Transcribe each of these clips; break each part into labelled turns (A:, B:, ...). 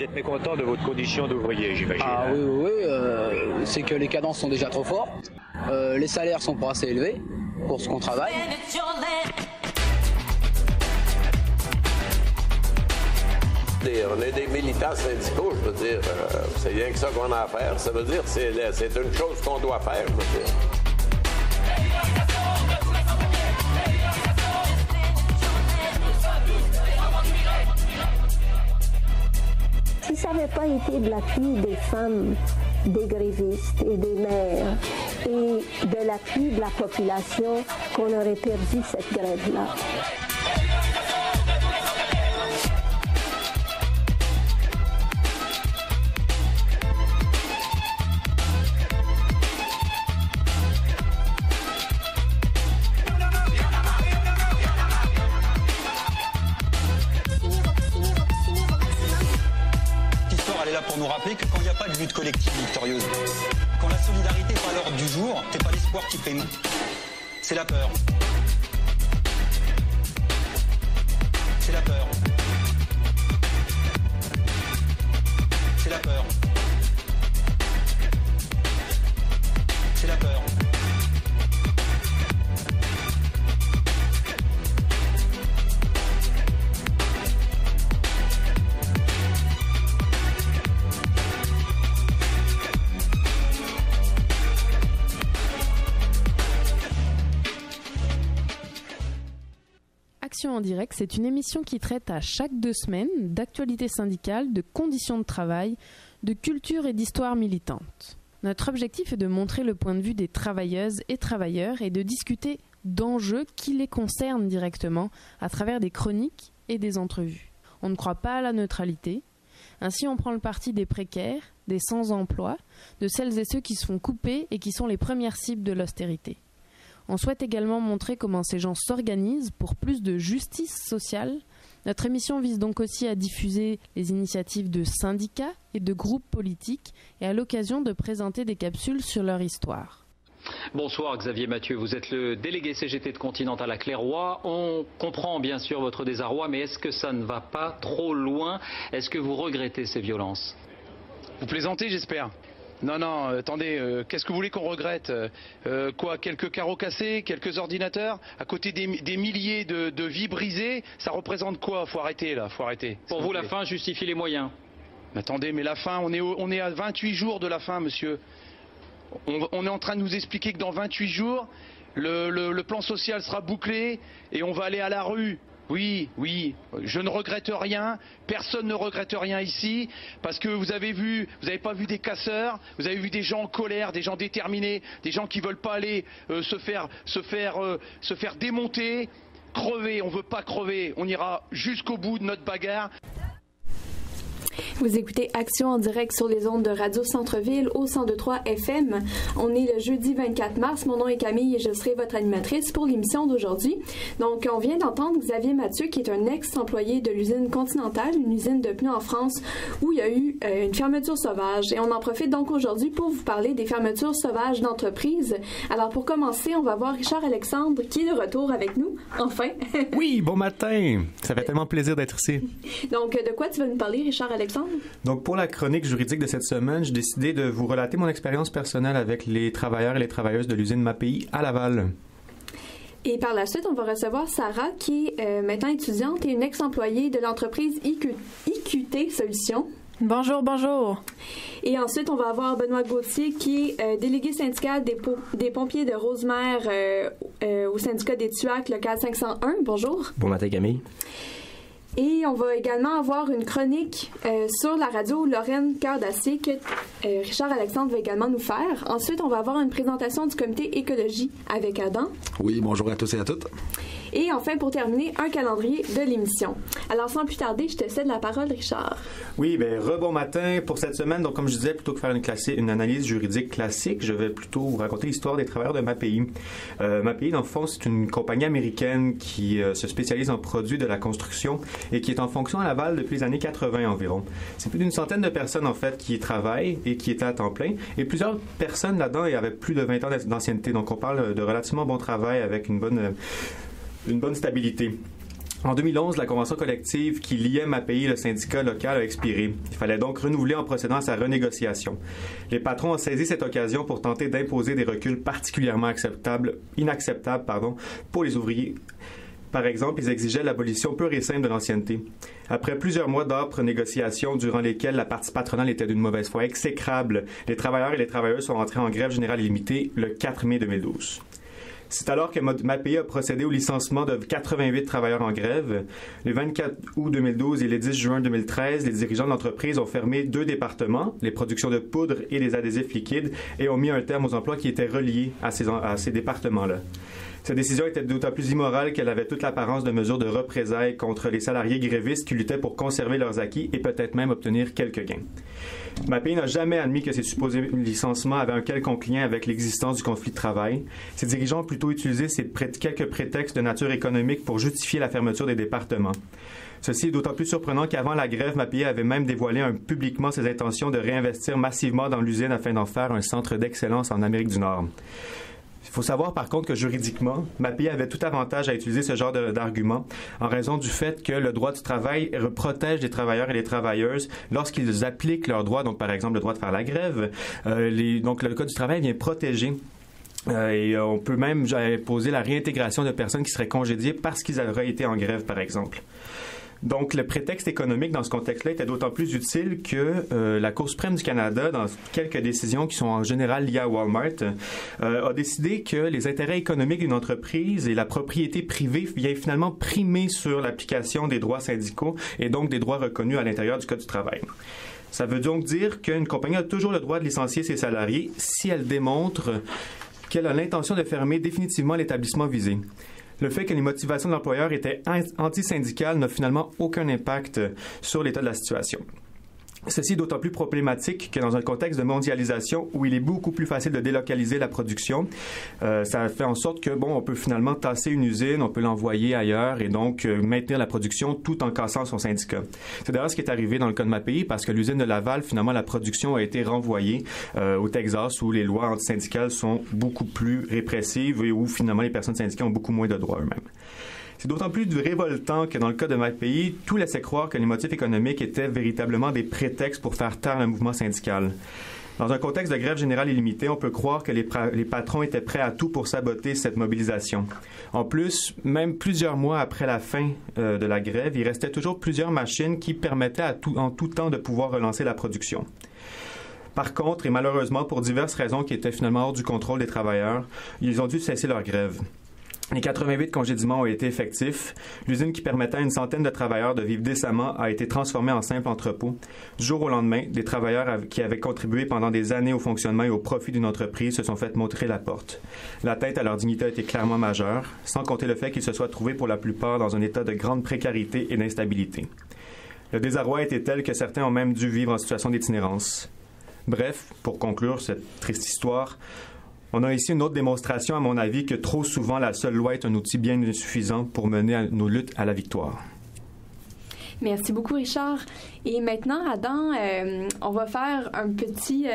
A: êtes mécontent de votre condition d'ouvrier, j'imagine.
B: Ah oui, c'est que les cadences sont déjà trop fortes, les salaires sont pas assez élevés pour ce qu'on travaille.
C: On est des militants syndicaux, je veux dire, c'est rien que ça qu'on a à faire. Ça veut dire que c'est une chose qu'on doit faire, je veux dire.
D: Si ça n'avait pas été de l'appui des femmes, des grévistes et des mères et de l'appui de la population qu'on aurait perdu cette grève-là.
E: Pour nous rappeler que quand il n'y a pas de lutte collective victorieuse, quand la solidarité n'est pas à l'ordre du jour, c'est pas l'espoir qui prime, c'est la peur. C'est la peur. C'est la peur. C'est la peur.
F: Action en direct, c'est une émission qui traite à chaque 2 semaines d'actualité syndicale, de conditions de travail, de culture et d'histoire militante. Notre objectif est de montrer le point de vue des travailleuses et travailleurs et de discuter d'enjeux qui les concernent directement à travers des chroniques et des entrevues. On ne croit pas à la neutralité. Ainsi, on prend le parti des précaires, des sans-emploi, de celles et ceux qui se font couper et qui sont les premières cibles de l'austérité. On souhaite également montrer comment ces gens s'organisent pour plus de justice sociale. Notre émission vise donc aussi à diffuser les initiatives de syndicats et de groupes politiques et à l'occasion de présenter des capsules sur leur histoire.
G: Bonsoir Xavier Mathieu, vous êtes le délégué CGT de Continental à Clairoy. On comprend bien sûr votre désarroi, mais est-ce que ça ne va pas trop loin? Est-ce que vous regrettez ces violences?
H: Vous plaisantez, j'espère. Non, attendez, qu'est-ce que vous voulez qu'on regrette? Quoi, quelques carreaux cassés, quelques ordinateurs? À côté des milliers de vies brisées, ça représente quoi? Faut arrêter là, faut arrêter.
G: Pour vous, la fin justifie les moyens?
H: Attendez, mais la fin, on est à 28 jours de la fin, monsieur. On est en train de nous expliquer que dans 28 jours, le plan social sera bouclé et on va aller à la rue. Oui, je ne regrette rien, personne ne regrette rien ici, parce que vous avez pas vu des casseurs, vous avez vu des gens en colère, des gens déterminés, des gens qui veulent pas aller se faire démonter, crever, on veut pas crever, on ira jusqu'au bout de notre bagarre.
I: Vous écoutez Action en direct sur les ondes de Radio Centre-Ville au 102.3 FM. On est le jeudi 24 mars. Mon nom est Camille et je serai votre animatrice pour l'émission d'aujourd'hui. Donc, on vient d'entendre Xavier Mathieu, qui est un ex-employé de l'usine Continentale, une usine de pneus en France, où il y a eu une fermeture sauvage. Et on en profite donc aujourd'hui pour vous parler des fermetures sauvages d'entreprises. Alors, pour commencer, on va voir Richard Alexandre, qui est de retour avec nous, enfin.
J: Oui, bon matin! Ça fait tellement plaisir d'être ici.
I: Donc, de quoi tu vas nous parler, Richard Alexandre?
J: Donc, pour la chronique juridique de cette semaine, j'ai décidé de vous relater mon expérience personnelle avec les travailleurs et les travailleuses de l'usine MAPI à Laval.
I: Et par la suite, on va recevoir Sarah, qui est maintenant étudiante et une ex-employée de l'entreprise IQT Solutions.
K: Bonjour.
I: Et ensuite, on va avoir Benoît Gauthier, qui est délégué syndical des pompiers de Rosemère au syndicat des TUAC local 501. Bonjour.
L: Bon matin, Camille.
I: Et on va également avoir une chronique sur la radio Lorraine Cœur d'Acier que Richard Alexandre va également nous faire. Ensuite, on va avoir une présentation du comité écologie avec Adam.
M: Oui, bonjour à tous et à toutes.
I: Et enfin, pour terminer, un calendrier de l'émission. Alors, sans plus tarder, je te cède la parole, Richard.
J: Oui, rebon matin pour cette semaine. Donc, comme je disais, plutôt que faire une analyse juridique classique, je vais plutôt vous raconter l'histoire des travailleurs de MAPI. MAPI, dans le fond, c'est une compagnie américaine qui se spécialise en produits de la construction et qui est en fonction à Laval depuis les années 80 environ. C'est plus d'une centaine de personnes, en fait, qui y travaillent et qui étaient à temps plein. Et plusieurs personnes là-dedans avaient plus de 20 ans d'ancienneté. Donc, on parle de relativement bon travail avec une bonne stabilité. En 2011, la convention collective qui liait MAPI et le syndicat local a expiré. Il fallait donc renouveler en procédant à sa renégociation. Les patrons ont saisi cette occasion pour tenter d'imposer des reculs particulièrement inacceptables pour les ouvriers. Par exemple, ils exigeaient l'abolition pure et simple de l'ancienneté. Après plusieurs mois d'âpres négociations durant lesquelles la partie patronale était d'une mauvaise foi exécrable, les travailleurs et les travailleuses sont rentrés en grève générale illimitée le 4 mai 2012. C'est alors que MAPI a procédé au licenciement de 88 travailleurs en grève. Le 24 août 2012 et le 10 juin 2013, les dirigeants de l'entreprise ont fermé 2 départements, les productions de poudre et les adhésifs liquides, et ont mis un terme aux emplois qui étaient reliés à ces départements-là. Cette décision était d'autant plus immorale qu'elle avait toute l'apparence de mesures de représailles contre les salariés grévistes qui luttaient pour conserver leurs acquis et peut-être même obtenir quelques gains. MAPI n'a jamais admis que ces supposés licenciements avaient un quelconque lien avec l'existence du conflit de travail. Ces dirigeants ont plutôt utilisé quelques prétextes de nature économique pour justifier la fermeture des départements. Ceci est d'autant plus surprenant qu'avant la grève, MAPI avait même dévoilé publiquement ses intentions de réinvestir massivement dans l'usine afin d'en faire un centre d'excellence en Amérique du Nord. Il faut savoir par contre que juridiquement, MAPI avait tout avantage à utiliser ce genre d'argument en raison du fait que le droit du travail protège les travailleurs et les travailleuses lorsqu'ils appliquent leurs droits, donc par exemple le droit de faire la grève. Donc le Code du travail vient protéger et on peut même imposer la réintégration de personnes qui seraient congédiées parce qu'ils auraient été en grève, par exemple. Donc, le prétexte économique dans ce contexte-là était d'autant plus utile que la Cour suprême du Canada, dans quelques décisions qui sont en général liées à Walmart, a décidé que les intérêts économiques d'une entreprise et la propriété privée viennent finalement primer sur l'application des droits syndicaux et donc des droits reconnus à l'intérieur du Code du travail. Ça veut donc dire qu'une compagnie a toujours le droit de licencier ses salariés si elle démontre qu'elle a l'intention de fermer définitivement l'établissement visé. Le fait que les motivations de l'employeur étaient antisyndicales n'a finalement aucun impact sur l'état de la situation. Ceci est d'autant plus problématique que dans un contexte de mondialisation où il est beaucoup plus facile de délocaliser la production, ça fait en sorte que, on peut finalement tasser une usine, on peut l'envoyer ailleurs et donc maintenir la production tout en cassant son syndicat. C'est d'ailleurs ce qui est arrivé dans le cas de MAPI parce que l'usine de Laval, finalement, la production a été renvoyée au Texas où les lois antisyndicales sont beaucoup plus répressives et où finalement les personnes syndiquées ont beaucoup moins de droits eux-mêmes. C'est d'autant plus révoltant que dans le cas de MAPI, tout laissait croire que les motifs économiques étaient véritablement des prétextes pour faire taire le mouvement syndical. Dans un contexte de grève générale illimitée, on peut croire que les patrons étaient prêts à tout pour saboter cette mobilisation. En plus, même plusieurs mois après la fin de la grève, il restait toujours plusieurs machines qui permettaient en tout temps de pouvoir relancer la production. Par contre, et malheureusement pour diverses raisons qui étaient finalement hors du contrôle des travailleurs, ils ont dû cesser leur grève. Les 88 congédiements ont été effectifs. L'usine qui permettait à une centaine de travailleurs de vivre décemment a été transformée en simple entrepôt. Du jour au lendemain, des travailleurs qui avaient contribué pendant des années au fonctionnement et au profit d'une entreprise se sont fait montrer la porte. L'atteinte à leur dignité a été clairement majeure, sans compter le fait qu'ils se soient trouvés pour la plupart dans un état de grande précarité et d'instabilité. Le désarroi était tel que certains ont même dû vivre en situation d'itinérance. Bref, pour conclure cette triste histoire, on a ici une autre démonstration, à mon avis, que trop souvent, la seule loi est un outil bien insuffisant pour mener nos luttes à la victoire.
I: Merci beaucoup, Richard. Et maintenant, Adam, on va faire un petit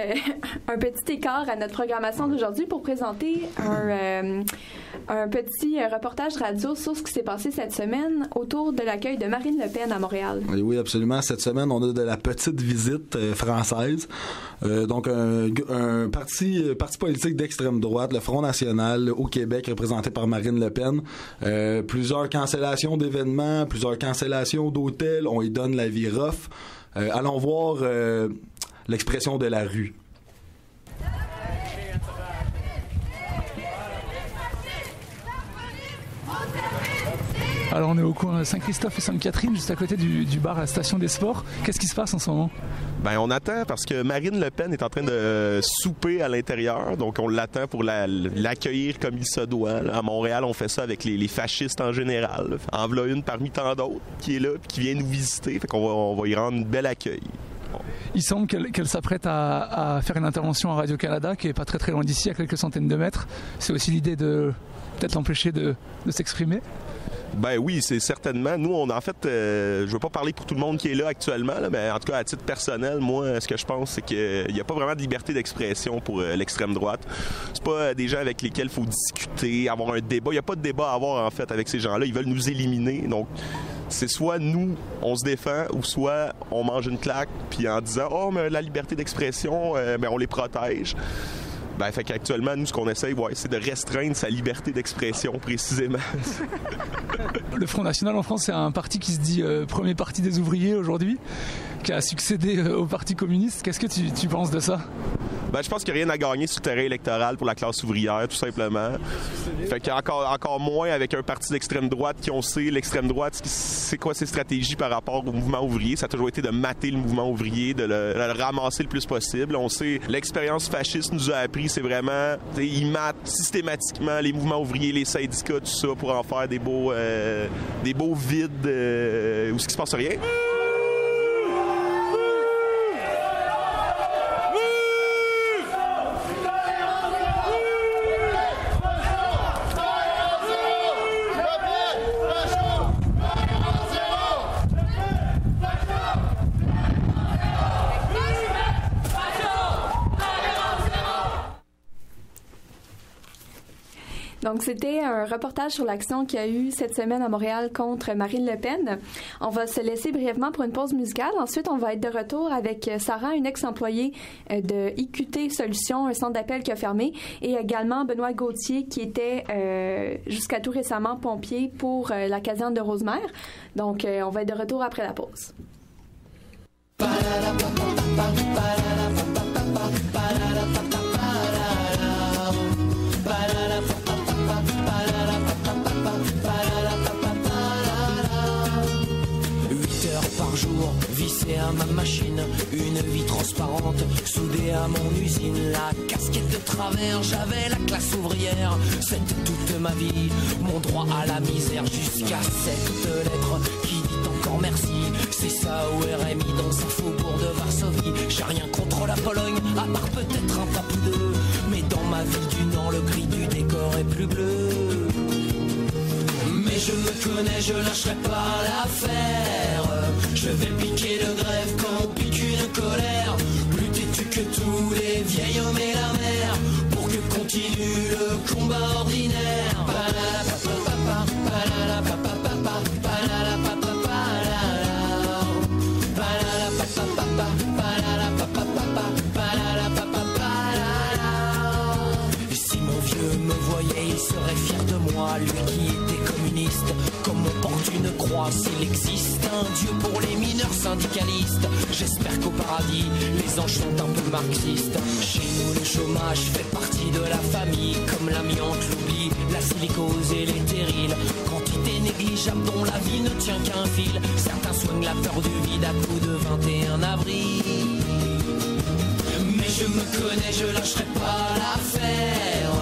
I: écart à notre programmation d'aujourd'hui pour présenter un petit reportage radio sur ce qui s'est passé cette semaine autour de l'accueil de Marine Le Pen à Montréal.
K: Oui, absolument. Cette semaine, on a de la petite visite française. Donc, un parti politique d'extrême droite, le Front national au Québec, représenté par Marine Le Pen. Plusieurs cancellations d'événements, plusieurs cancellations d'hôtels. On y donne la vie rough. Allons voir l'expression de la rue.
L: Alors on est au coin Saint-Christophe et Sainte-Catherine, juste à côté du bar à la station des sports. Qu'est-ce qui se passe en ce moment?
M: On attend parce que Marine Le Pen est en train de souper à l'intérieur, donc on l'attend pour l'accueillir comme il se doit. Là. À Montréal, on fait ça avec les fascistes en général. En voilà une parmi tant d'autres qui est là et qui vient nous visiter, fait qu'on va y rendre un bel accueil.
L: Il semble qu'elle s'apprête à faire une intervention à Radio-Canada, qui est pas très très loin d'ici, à quelques centaines de mètres. C'est aussi l'idée de peut-être l'empêcher de s'exprimer.
M: Ben oui, c'est certainement. Nous, on en fait, je veux pas parler pour tout le monde qui est là actuellement, là, mais en tout cas, à titre personnel, moi, ce que je pense, c'est qu'il n'y a pas vraiment de liberté d'expression pour l'extrême droite. C'est pas des gens avec lesquels il faut discuter, avoir un débat. Il n'y a pas de débat à avoir, en fait, avec ces gens-là. Ils veulent nous éliminer. Donc, c'est soit nous, on se défend, ou soit on mange une claque, puis en disant « Oh, mais la liberté d'expression, ben, on les protège ». Ben, fait qu'actuellement, nous, ce qu'on essaye, c'est de restreindre sa liberté d'expression, précisément.
L: Le Front National en France, c'est un parti qui se dit premier parti des ouvriers aujourd'hui, qui a succédé au Parti communiste. Qu'est-ce que tu penses de ça?
M: Ben, je pense qu'il n'y a rien à gagner sur le terrain électoral pour la classe ouvrière, tout simplement. Fait qu'encore moins avec un parti d'extrême droite qui, on sait, l'extrême droite, c'est quoi ses stratégies par rapport au mouvement ouvrier. Ça a toujours été de mater le mouvement ouvrier, de le ramasser le plus possible. On sait, l'expérience fasciste nous a appris, c'est vraiment, ils matent systématiquement les mouvements ouvriers, les syndicats, tout ça, pour en faire des beaux vides où ce qui se passe rien.
I: Donc, c'était un reportage sur l'action qu'il y a eu cette semaine à Montréal contre Marine Le Pen. On va se laisser brièvement pour une pause musicale. Ensuite, on va être de retour avec Sarah, une ex-employée de IQT Solutions, un centre d'appel qui a fermé, et également Benoît Gauthier, qui était jusqu'à tout récemment pompier pour la caserne de Rosemère. Donc, on va être de retour après la pause.
N: 8 heures par jour, vissé à ma machine, une vie transparente, soudée à mon usine, la casquette de travers, j'avais la classe ouvrière, c'était toute ma vie, mon droit à la misère, jusqu'à cette lettre qui dit encore merci, c'est ça au RMI dans un faubourg de Varsovie, j'ai rien contre la Pologne, à part peut-être un pas ou deux, mais dans ma vie du Nord, le gris du décor est plus bleu. Mais je me connais, je lâcherai pas l'affaire. Je vais piquer le grève quand on pique une colère. Plus têtu que tous les vieils hommes et la mer, pour que continue le combat ordinaire. Et si mon vieux me voyait, il serait fier de moi, lui qui était communiste, comme on porte une croix. S'il existe un Dieu pour les mineurs syndicalistes, j'espère qu'au paradis les anges sont un peu marxistes. Chez nous le chômage fait partie de la famille, comme l'amiante, l'oubli, la silicose et les terrils, quantité négligeable dont la vie ne tient qu'un fil. Certains soignent la peur du vide à coups de 21 avril. Mais je me connais, je lâcherai pas l'affaire.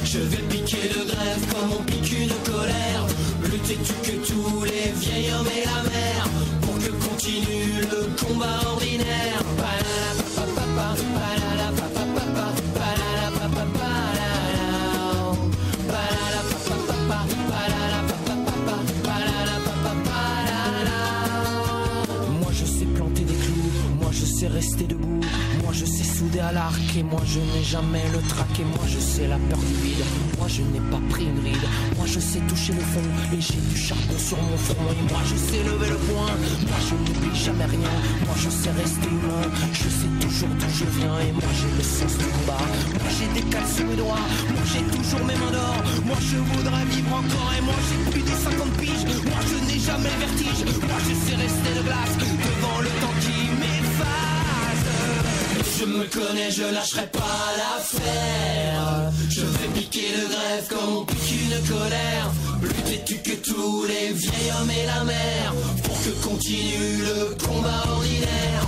N: Je vais piquer le grève comme on pique une colère. Plus têtu que tous les vieils hommes et la mer, pour que continue le combat ordinaire. Moi je sais planter des clous, moi je sais rester debout, moi je sais souder à l'arc, et moi je n'ai jamais le trac, et moi je sais la peur du vide, moi je n'ai pas pris une ride, moi je sais toucher le fond, et j'ai du charbon sur mon front, et moi je sais lever le poing, moi je n'oublie jamais rien, moi je sais rester humain, je sais toujours d'où je viens, et moi j'ai le sens du combat, moi j'ai des cales sous mes doigts, moi j'ai toujours mes mains d'or, moi je voudrais vivre encore, et moi j'ai plus de 50 piges, moi je n'ai jamais le vertige, moi je sais rester de glace, devant le temps qui m'efface. Je me connais, je lâcherai pas l'affaire. Je vais piquer le grève comme on pique une colère. Plus têtu que tous les vieils hommes et la mer, pour que continue le combat ordinaire.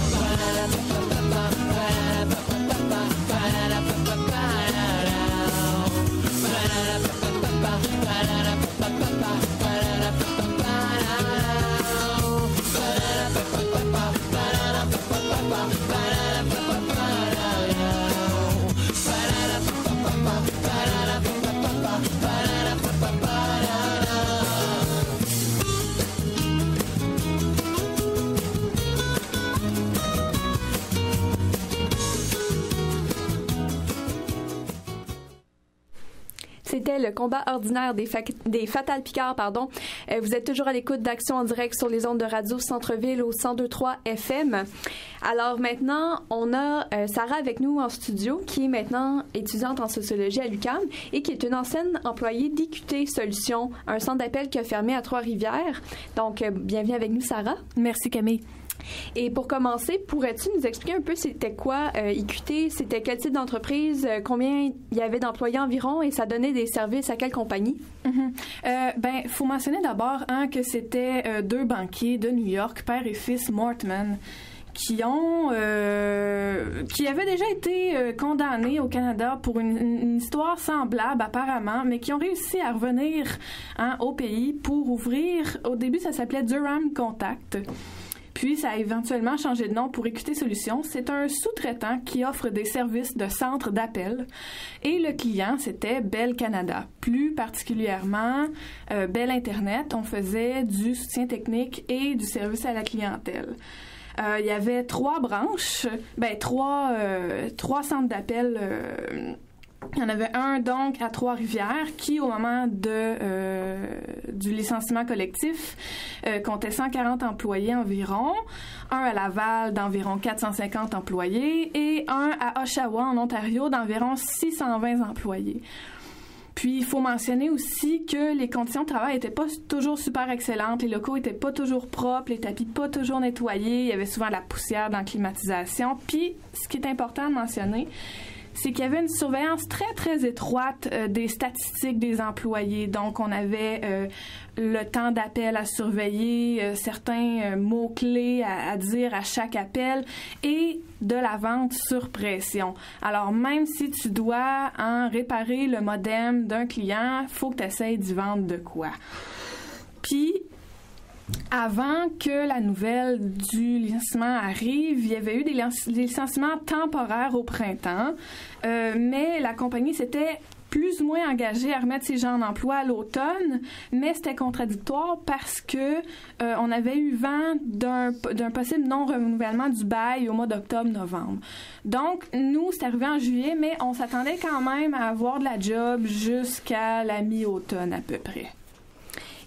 I: C'était le combat ordinaire des Fatal Picard, pardon. Vous êtes toujours à l'écoute d'Action en direct sur les ondes de Radio Centre-Ville au 102.3 FM. Alors maintenant, on a Sarah avec nous en studio, qui est maintenant étudiante en sociologie à l'UQAM et qui est une ancienne employée d'IQT Solutions, un centre d'appel qui a fermé à Trois-Rivières. Donc, bienvenue avec nous, Sarah.
O: Merci, Camille.
I: Et pour commencer, pourrais-tu nous expliquer un peu c'était quoi IQT, c'était quel type d'entreprise, combien il y avait d'employés environ et ça donnait des services à quelle compagnie?
O: Ben, faut mentionner d'abord que c'était deux banquiers de New York, père et fils Mortman, qui avaient déjà été condamnés au Canada pour une histoire semblable apparemment, mais qui ont réussi à revenir au pays pour ouvrir, au début ça s'appelait Durham Contact. Puis, ça a éventuellement changé de nom pour IQT Solutions. C'est un sous-traitant qui offre des services de centre d'appel. Et le client, c'était Bell Canada. Plus particulièrement, Bell Internet. On faisait du soutien technique et du service à la clientèle. Il y avait 3 branches, trois centres d'appel. Il y en avait un, donc, à Trois-Rivières, qui, au moment du licenciement collectif, comptait 140 employés environ, un à Laval d'environ 450 employés et un à Oshawa, en Ontario, d'environ 620 employés. Puis, il faut mentionner aussi que les conditions de travail n'étaient pas toujours super excellentes, les locaux n'étaient pas toujours propres, les tapis pas toujours nettoyés, il y avait souvent de la poussière dans la climatisation. Puis, ce qui est important de mentionner, c'est qu'il y avait une surveillance très, très étroite des statistiques des employés. Donc, on avait le temps d'appel à surveiller, certains mots-clés à dire à chaque appel et de la vente sur pression. Alors, même si tu dois réparer le modem d'un client, il faut que tu essaies d'y vendre de quoi. Puis, avant que la nouvelle du licenciement arrive, il y avait eu des licenciements temporaires au printemps, mais la compagnie s'était plus ou moins engagée à remettre ces gens en emploi à l'automne, mais c'était contradictoire parce que on avait eu vent d'un possible non-renouvellement du bail au mois d'octobre-novembre. Donc, nous, c'est arrivé en juillet, mais on s'attendait quand même à avoir de la job jusqu'à la mi-automne à peu près.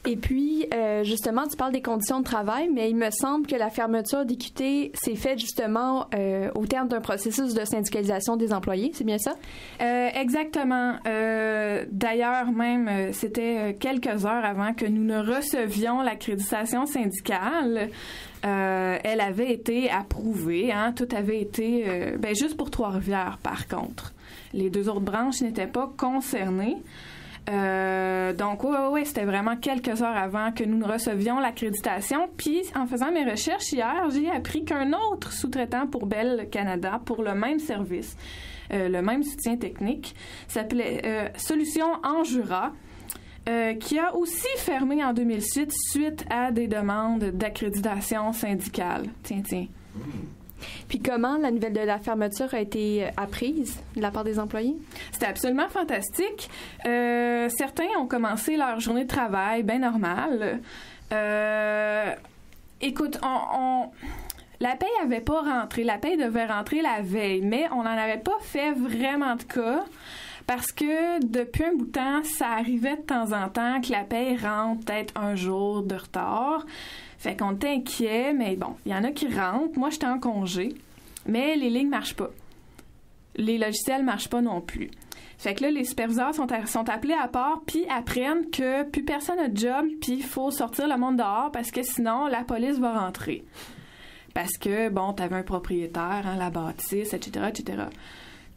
I: Et puis, justement, tu parles des conditions de travail, mais il me semble que la fermeture d'IQT s'est faite justement au terme d'un processus de syndicalisation des employés, c'est bien ça?
O: Exactement. D'ailleurs, même, c'était quelques heures avant que nous ne recevions l'accréditation syndicale. Elle avait été approuvée, tout avait été, juste pour Trois-Rivières, par contre. Les 2 autres branches n'étaient pas concernées. Donc, oui, c'était vraiment quelques heures avant que nous recevions l'accréditation. Puis, en faisant mes recherches hier, j'ai appris qu'un autre sous-traitant pour Bell Canada, pour le même service, le même soutien technique, s'appelait Solutions Anjura, qui a aussi fermé en 2007 suite à des demandes d'accréditation syndicale. Tiens.
I: Puis comment la nouvelle de la fermeture a été apprise de la part des employés?
O: C'était absolument fantastique. Certains ont commencé leur journée de travail bien normale. Écoute, la paye n'avait pas rentré. La paye devait rentrer la veille, mais on n'en avait pas fait vraiment de cas parce que depuis un bout de temps, ça arrivait de temps en temps que la paye rentre peut-être un jour de retard. Fait qu'on était inquiet, mais bon, il y en a qui rentrent. Moi, j'étais en congé, mais les lignes marchent pas. Les logiciels marchent pas non plus. Fait que là, les superviseurs sont appelés à part, puis apprennent que plus personne n'a de job, puis il faut sortir le monde dehors parce que sinon, la police va rentrer. Parce que, bon, t'avais un propriétaire, la bâtisse, etc., etc.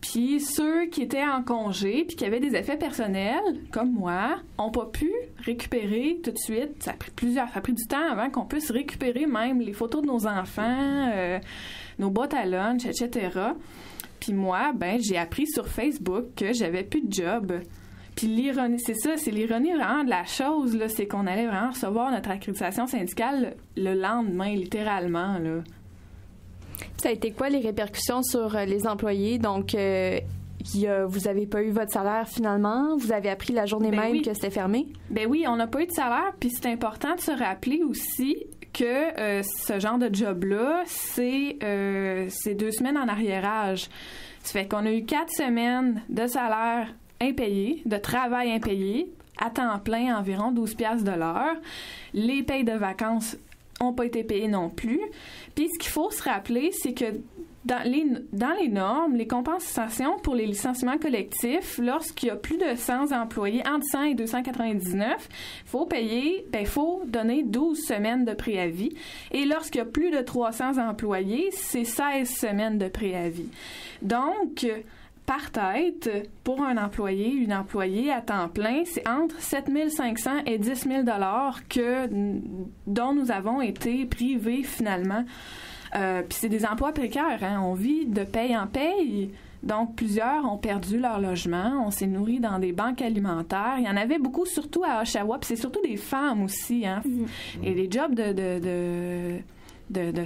O: Puis ceux qui étaient en congé puis qui avaient des effets personnels, comme moi, n'ont pas pu récupérer tout de suite. Ça a pris du temps avant qu'on puisse récupérer même les photos de nos enfants, nos boîtes à lunch, etc. Puis moi, j'ai appris sur Facebook que j'avais plus de job. Puis l'ironie, c'est l'ironie vraiment de la chose, là, c'est qu'on allait vraiment recevoir notre accréditation syndicale le lendemain, littéralement, là.
I: Ça a été quoi les répercussions sur les employés? Donc, vous n'avez pas eu votre salaire finalement? Vous avez appris la journée même que c'était fermé?
O: Ben oui, on n'a pas eu de salaire. Puis c'est important de se rappeler aussi que ce genre de job-là, c'est 2 semaines en arriérage. Ça fait qu'on a eu 4 semaines de salaire impayés, de travail impayé, à temps plein, environ 12 piastres de l'heure. Les payes de vacances n'ont pas été payées non plus. Puis ce qu'il faut se rappeler, c'est que dans les normes, les compensations pour les licenciements collectifs, lorsqu'il y a plus de 100 employés, entre 100 et 299, il faut donner 12 semaines de préavis. Et lorsqu'il y a plus de 300 employés, c'est 16 semaines de préavis. Donc, par tête, pour un employé, une employée à temps plein, c'est entre 7 500 et 10 000 dont nous avons été privés finalement. Puis c'est des emplois précaires, hein? On vit de paye en paye. Donc, plusieurs ont perdu leur logement. On s'est nourri dans des banques alimentaires. Il y en avait beaucoup, surtout à Oshawa. Puis c'est surtout des femmes aussi, hein? Et les jobs de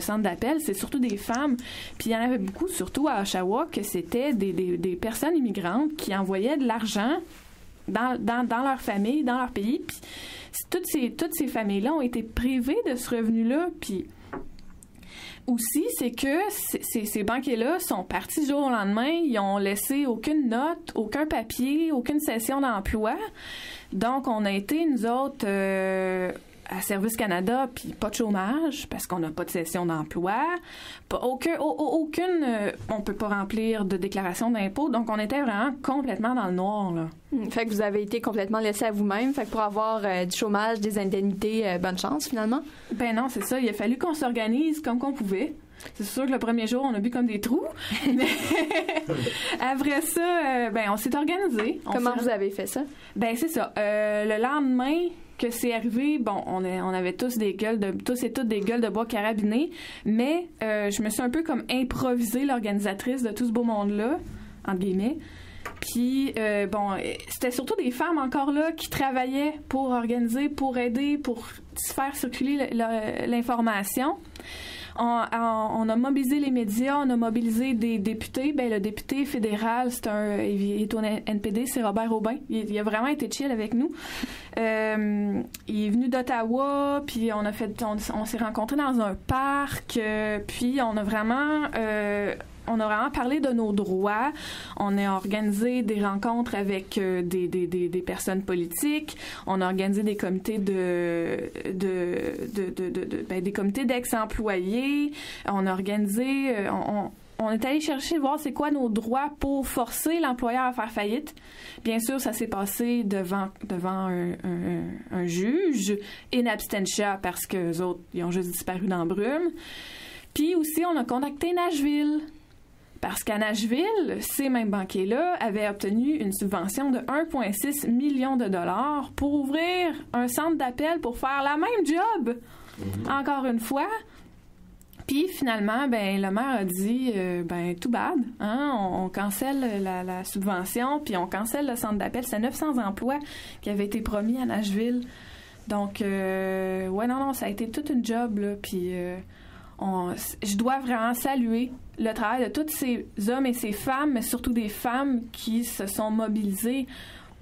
O: centre d'appel, c'est surtout des femmes. Puis il y en avait beaucoup, surtout à Oshawa, que c'était des personnes immigrantes qui envoyaient de l'argent dans leur famille, dans leur pays. Puis toutes ces familles-là ont été privées de ce revenu-là. Puis aussi, c'est que ces banquiers-là sont partis du jour au lendemain. Ils ont laissé aucune note, aucun papier, aucune cession d'emploi. Donc, on a été, nous autres, à Service Canada, puis pas de chômage, parce qu'on n'a pas de cession d'emploi. Aucune, on peut pas remplir de déclaration d'impôt. Donc, on était vraiment complètement dans le noir, là.
I: Fait que vous avez été complètement laissé à vous-même. Fait que pour avoir du chômage, des indemnités, bonne chance, finalement.
O: Ben non, c'est ça. Il a fallu qu'on s'organise comme qu'on pouvait. C'est sûr que le premier jour, on a bu comme des trous. Mais après ça, on s'est organisé.
I: Comment vous avez fait ça?
O: Ben c'est ça. Le lendemain que c'est arrivé, on avait tous et toutes des gueules de bois carabinées, mais je me suis un peu comme improvisée l'organisatrice de tout ce beau monde-là, entre guillemets. Puis, c'était surtout des femmes encore là qui travaillaient pour organiser, pour aider, pour faire circuler l'information. On a mobilisé les médias, on a mobilisé des députés. Le député fédéral, il est au NPD, c'est Robert Aubin. Il a vraiment été chill avec nous. Il est venu d'Ottawa, puis on s'est rencontrés dans un parc, puis on a vraiment parlé de nos droits. On a organisé des rencontres avec des personnes politiques. On a organisé des comités des comités d'ex-employés. On a organisé, on est allé chercher voir c'est quoi nos droits pour forcer l'employeur à faire faillite. Bien sûr, ça s'est passé devant un juge in absentia parce que eux autres, ils ont juste disparu dans la brume. Puis aussi, on a contacté Nashville. Parce qu'à Nashville, ces mêmes banquiers-là avaient obtenu une subvention de 1,6 million de dollars pour ouvrir un centre d'appel pour faire la même job. Encore une fois. Puis finalement, le maire a dit, too bad, hein, on cancelle la subvention, puis on cancelle le centre d'appel. C'est 900 emplois qui avaient été promis à Nashville. Donc, ça a été toute une job, là, puis je dois vraiment saluer le travail de tous ces hommes et ces femmes, mais surtout des femmes qui se sont mobilisées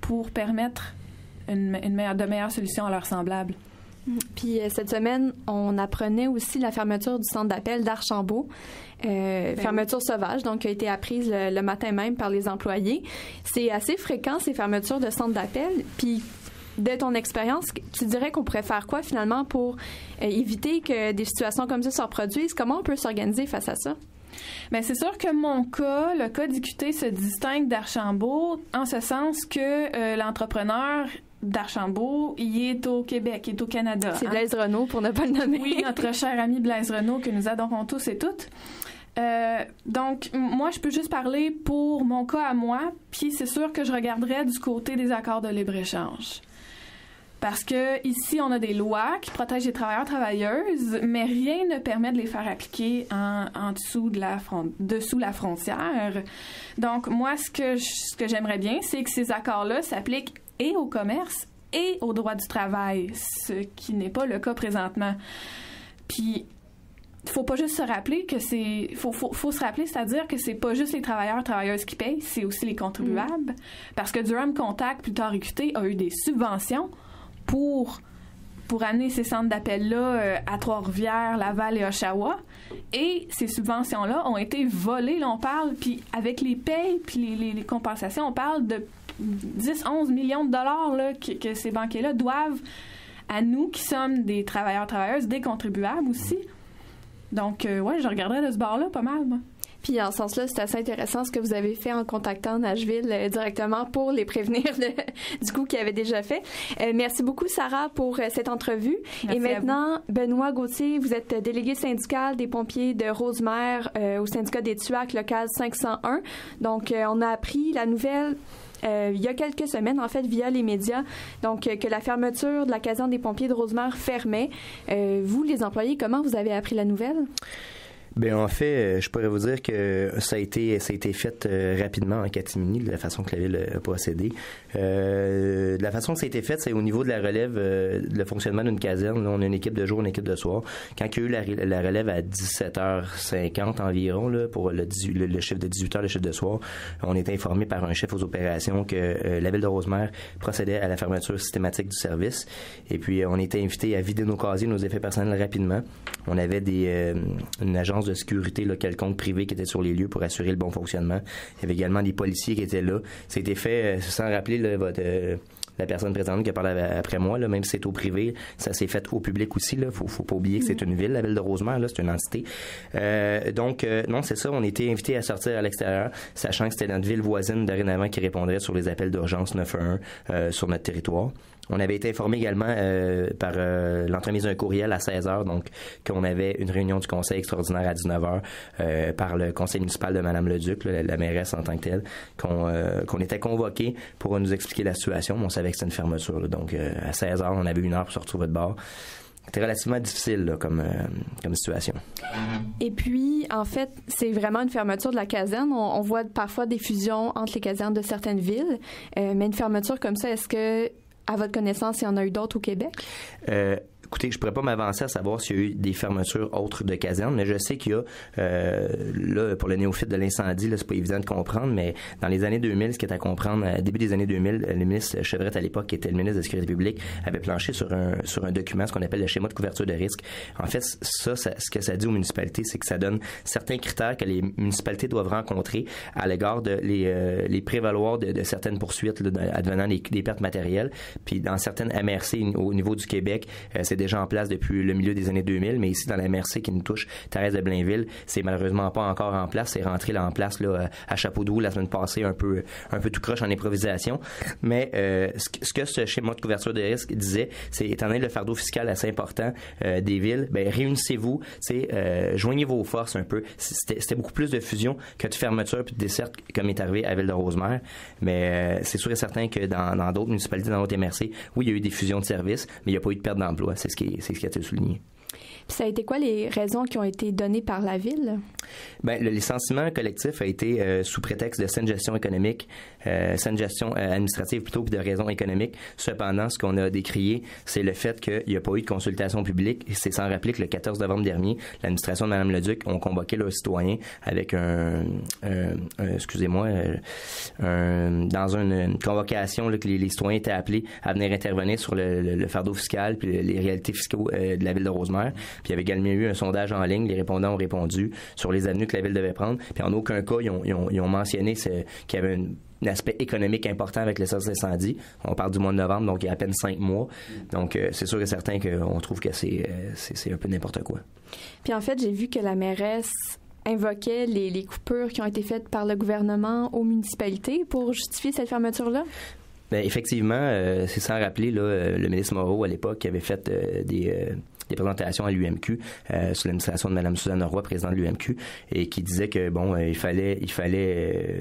O: pour permettre de meilleures solutions à leurs semblables.
I: Puis cette semaine, on apprenait aussi la fermeture du centre d'appel d'Archambault, fermeture sauvage, donc qui a été apprise le matin même par les employés. C'est assez fréquent, ces fermetures de centres d'appel. Puis de ton expérience, tu dirais qu'on pourrait faire quoi finalement pour éviter que des situations comme ça se reproduisent? Comment on peut s'organiser face à ça?
O: Bien, c'est sûr que le cas d'IQT se distingue d'Archambault en ce sens que l'entrepreneur d'Archambault, il est au Québec, il est au Canada.
I: C'est Blaise Renaud, pour ne pas le nommer.
O: Oui, notre cher ami Blaise Renaud, que nous adorons tous et toutes. Donc, moi, je peux juste parler pour mon cas à moi, puis c'est sûr que je regarderais du côté des accords de libre-échange. Parce que ici, on a des lois qui protègent les travailleurs-travailleuses, mais rien ne permet de les faire appliquer en dessous dessous la frontière. Donc, moi, ce que j'aimerais bien, c'est que ces accords-là s'appliquent et au commerce et au droit du travail, ce qui n'est pas le cas présentement. Puis, il faut pas juste se rappeler que faut se rappeler, c'est-à-dire que c'est pas juste les travailleurs-travailleuses qui payent, c'est aussi les contribuables. Parce que Durham Contact, plus tard IQT, a eu des subventions pour amener ces centres d'appel-là à Trois-Rivières, Laval et Oshawa. Et ces subventions-là ont été volées. Là, on parle, puis avec les payes puis les compensations, on parle de 10-11 millions de dollars là, que ces banquiers-là doivent à nous qui sommes des travailleurs-travailleuses, des contribuables aussi. Donc, je regarderais de ce bord-là pas mal, moi.
I: Puis en ce sens-là, c'est assez intéressant ce que vous avez fait en contactant Nashville directement pour les prévenir du coup qu'ils avaient déjà fait. Merci beaucoup, Sarah, pour cette entrevue.
O: Merci. Et
I: maintenant, Benoît Gauthier, vous êtes délégué syndical des pompiers de Rosemère au syndicat des TUAC local 501. Donc, on a appris la nouvelle il y a quelques semaines, en fait, via les médias, donc que la fermeture de la caserne des pompiers de Rosemère fermait. Vous, les employés, comment vous avez appris la nouvelle?
P: Ben en fait, je pourrais vous dire que ça a été fait rapidement en catimini de la façon que la ville a procédé. De la façon que ça a été fait, c'est au niveau de la relève, le fonctionnement d'une caserne. Là, on a une équipe de jour, une équipe de soir. Quand il y a eu la relève à 17h50 environ, là, pour le chiffre de 18h, le chiffre de soir, on est informé par un chef aux opérations que la ville de Rosemère procédait à la fermeture systématique du service. Et puis, on était invité à vider nos casiers, nos effets personnels rapidement. On avait une agence de sécurité là, quelconque privée qui était sur les lieux pour assurer le bon fonctionnement. Il y avait également des policiers qui étaient là. C'était fait sans rappeler là, la personne présente qui a parlé après moi, là, même si c'est au privé, ça s'est fait au public aussi. Là. Faut pas oublier que c'est une ville, la ville de Rosemère, là, c'est une entité. Donc, non, c'est ça, on était invités à sortir à l'extérieur, sachant que c'était notre ville voisine dorénavant qui répondrait sur les appels d'urgence 911 sur notre territoire. On avait été informé également par l'entremise d'un courriel à 16h, donc qu'on avait une réunion du conseil extraordinaire à 19h par le conseil municipal de Mme Leduc, la mairesse en tant que telle, qu'on était convoqué pour nous expliquer la situation. On savait que c'était une fermeture, là, donc à 16h, on avait 1 heure pour se retrouver de bord. C'était relativement difficile là, comme situation.
I: Et puis, en fait, c'est vraiment une fermeture de la caserne. On voit parfois des fusions entre les casernes de certaines villes, mais une fermeture comme ça, est-ce que, à votre connaissance, il y en a eu d'autres au Québec?
P: Écoutez, je pourrais pas m'avancer à savoir s'il y a eu des fermetures autres de casernes, mais je sais qu'il y a, là, pour le néophyte de l'incendie, là, c'est pas évident de comprendre, mais dans les années 2000, ce qui est à comprendre, début des années 2000, le ministre Chevrette, à l'époque, qui était le ministre de la Sécurité publique, avait planché sur un document, ce qu'on appelle le schéma de couverture de risque. En fait, ça, ce que ça dit aux municipalités, c'est que ça donne certains critères que les municipalités doivent rencontrer à l'égard de les prévaloirs de certaines poursuites, là, advenant des pertes matérielles. Puis dans certaines MRC au niveau du Québec, c'est déjà en place depuis le milieu des années 2000, mais ici, dans la MRC qui nous touche, Thérèse de Blainville, c'est malheureusement pas encore en place. C'est rentré là en place là, à Chapeau-d'Où la semaine passée, un peu tout croche en improvisation. Mais ce que ce schéma de couverture de risque disait, c'est, étant donné le fardeau fiscal assez important des villes, ben réunissez-vous, joignez vos forces un peu. C'était beaucoup plus de fusion que de fermeture puis de desserte, comme est arrivé à Ville-de-Rosemère. Mais c'est sûr et certain que dans d'autres municipalités, dans d'autres MRC, oui, il y a eu des fusions de services, mais il n'y a pas eu de perte d'emploi. C'est ce qui a été souligné.
I: Puis ça a été quoi les raisons qui ont été données par la ville?
P: Ben, le licenciement collectif a été sous prétexte de saine gestion économique, saine gestion administrative plutôt que de raisons économiques. Cependant, ce qu'on a décrié, c'est le fait qu'il n'y a pas eu de consultation publique. C'est sans rappeler que le 14 novembre dernier, l'administration de Mme Leduc ont convoqué leurs citoyens avec dans une convocation là, que les citoyens étaient appelés à venir intervenir sur le fardeau fiscal puis les réalités fiscaux de la ville de Rosemère. Puis il y avait également eu un sondage en ligne. Les répondants ont répondu sur les avenues que la ville devait prendre. Puis en aucun cas, ils ont mentionné qu'il y avait un aspect économique important avec le service d'incendie. On parle du mois de novembre, donc il y a à peine 5 mois. Donc c'est sûr et certain qu'on trouve que c'est un peu n'importe quoi.
I: Puis en fait, j'ai vu que la mairesse invoquait les coupures qui ont été faites par le gouvernement aux municipalités pour justifier cette fermeture-là.
P: Bien, effectivement, c'est sans rappeler là, le ministre Moreau à l'époque qui avait fait des présentations à l'UMQ sous l'administration de Mme Suzanne Roy, présidente de l'UMQ, et qui disait que bon, il fallait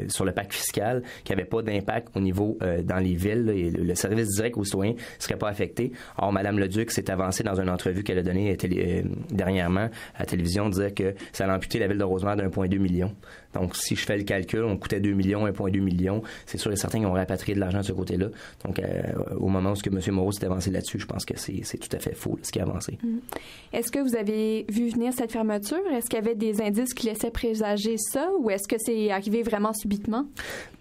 P: sur le pacte fiscal qu'il n'y avait pas d'impact au niveau dans les villes, là, et le service direct aux citoyens ne serait pas affecté. Or, Mme Leduc s'est avancée dans une entrevue qu'elle a donnée dernièrement à la télévision, disait que ça allait amputer la ville de Rosemère d'1,2 million. Donc, si je fais le calcul, on coûtait 2 millions, 1,2 million. C'est sûr et certain qu'ils ont rapatrié de l'argent de ce côté-là. Donc, au moment où M. Moreau s'est avancé là-dessus, je pense que c'est tout à fait faux, là, ce qui a avancé.
I: Mmh. Est-ce que vous avez vu venir cette fermeture? Est-ce qu'il y avait des indices qui laissaient présager ça ou est-ce que c'est arrivé vraiment subitement?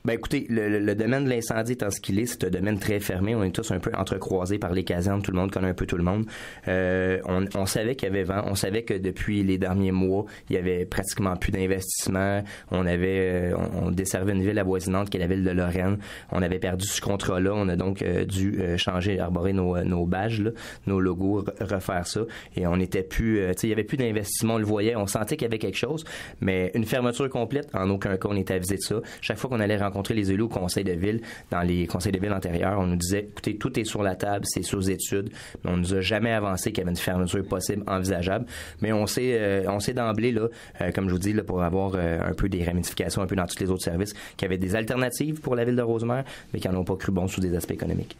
P: Ben écoutez, le domaine de l'incendie étant ce qu'il est, c'est un domaine très fermé. On est tous un peu entrecroisés par les casernes. Tout le monde connaît un peu tout le monde. On savait qu'il y avait vent. On savait que depuis les derniers mois, il y avait pratiquement plus d'investissement. On desservait une ville avoisinante qui est la ville de Lorraine. On avait perdu ce contrat-là. On a donc dû changer, arborer nos badges, là, nos logos, refaire ça. Et on n'était plus... il y avait plus d'investissement. On le voyait. On sentait qu'il y avait quelque chose. Mais une fermeture complète, en aucun cas, on était avisé de ça. Chaque fois qu'on allait rencontrer les élus au conseil de ville, dans les conseils de ville antérieurs, on nous disait, écoutez, tout est sur la table, c'est sous étude, mais on nous a jamais avancé qu'il y avait une fermeture possible, envisageable. Mais on sait d'emblée, là, comme je vous dis, là, pour avoir un peu des ramifications un peu dans tous les autres services, qu'il y avait des alternatives pour la ville de Rosemère, mais qui n'en ont pas cru bon sous des aspects économiques.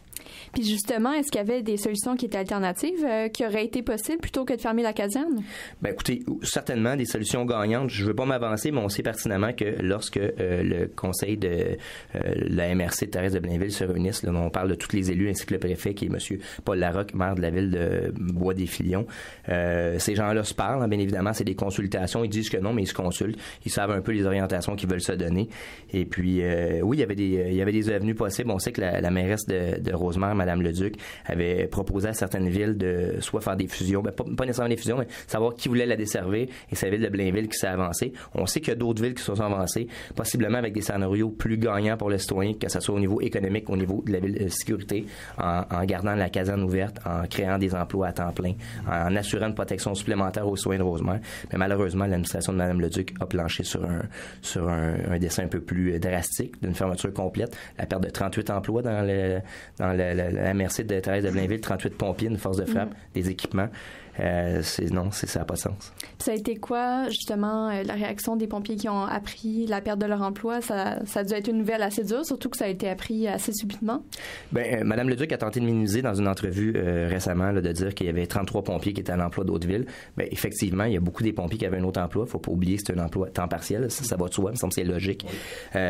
I: Puis justement, est-ce qu'il y avait des solutions qui étaient alternatives, qui auraient été possibles plutôt que de fermer la caserne? Ben écoutez, certainement des solutions gagnantes. Je ne veux pas m'avancer, mais on sait pertinemment que lorsque le conseil de la MRC de Thérèse de Blainville se réunissent, là, on parle de tous les élus ainsi que le préfet qui est M. Paul Larocque, maire de la ville de Bois-des-Filions. Ces gens-là se parlent, hein, bien évidemment, c'est des consultations. Ils disent que non, mais ils se consultent. Ils savent un peu les orientations qu'ils veulent se donner. Et puis, oui, il y avait des avenues possibles. On sait que la mairesse de Rosemère, Mme Leduc, avait proposé à certaines villes de soit faire des fusions, pas nécessairement des fusions, mais savoir qui voulait la desservir, et c'est la ville de Blainville qui s'est avancée. On sait qu'il y a d'autres villes qui se sont avancées, possiblement avec des scénarios plus gagnants pour le citoyen, que ce soit au niveau économique, au niveau de la ville de sécurité, en gardant la caserne ouverte, en créant des emplois à temps plein, en assurant une protection supplémentaire aux citoyens de Rosemère. Mais malheureusement, l'administration de Mme Leduc a planché sur un dessin un peu plus drastique, d'une fermeture complète, la perte de 38 emplois dans la MRC de Thérèse de Blainville, 38 pompiers, une force de frappe, des équipements. Ça n'a pas de sens. Puis ça a été quoi, justement, la réaction des pompiers qui ont appris la perte de leur emploi? Ça a dû être une nouvelle assez dure, surtout que ça a été appris assez subitement. Mme
P: Leduc a tenté de minimiser dans une entrevue récemment, là, de dire qu'il y avait 33 pompiers qui étaient à l'emploi d'autres villes. Effectivement, il y a beaucoup des pompiers qui avaient un autre emploi. Il ne faut pas oublier que c'est un emploi à temps partiel. Ça va de soi, il me semble que c'est logique.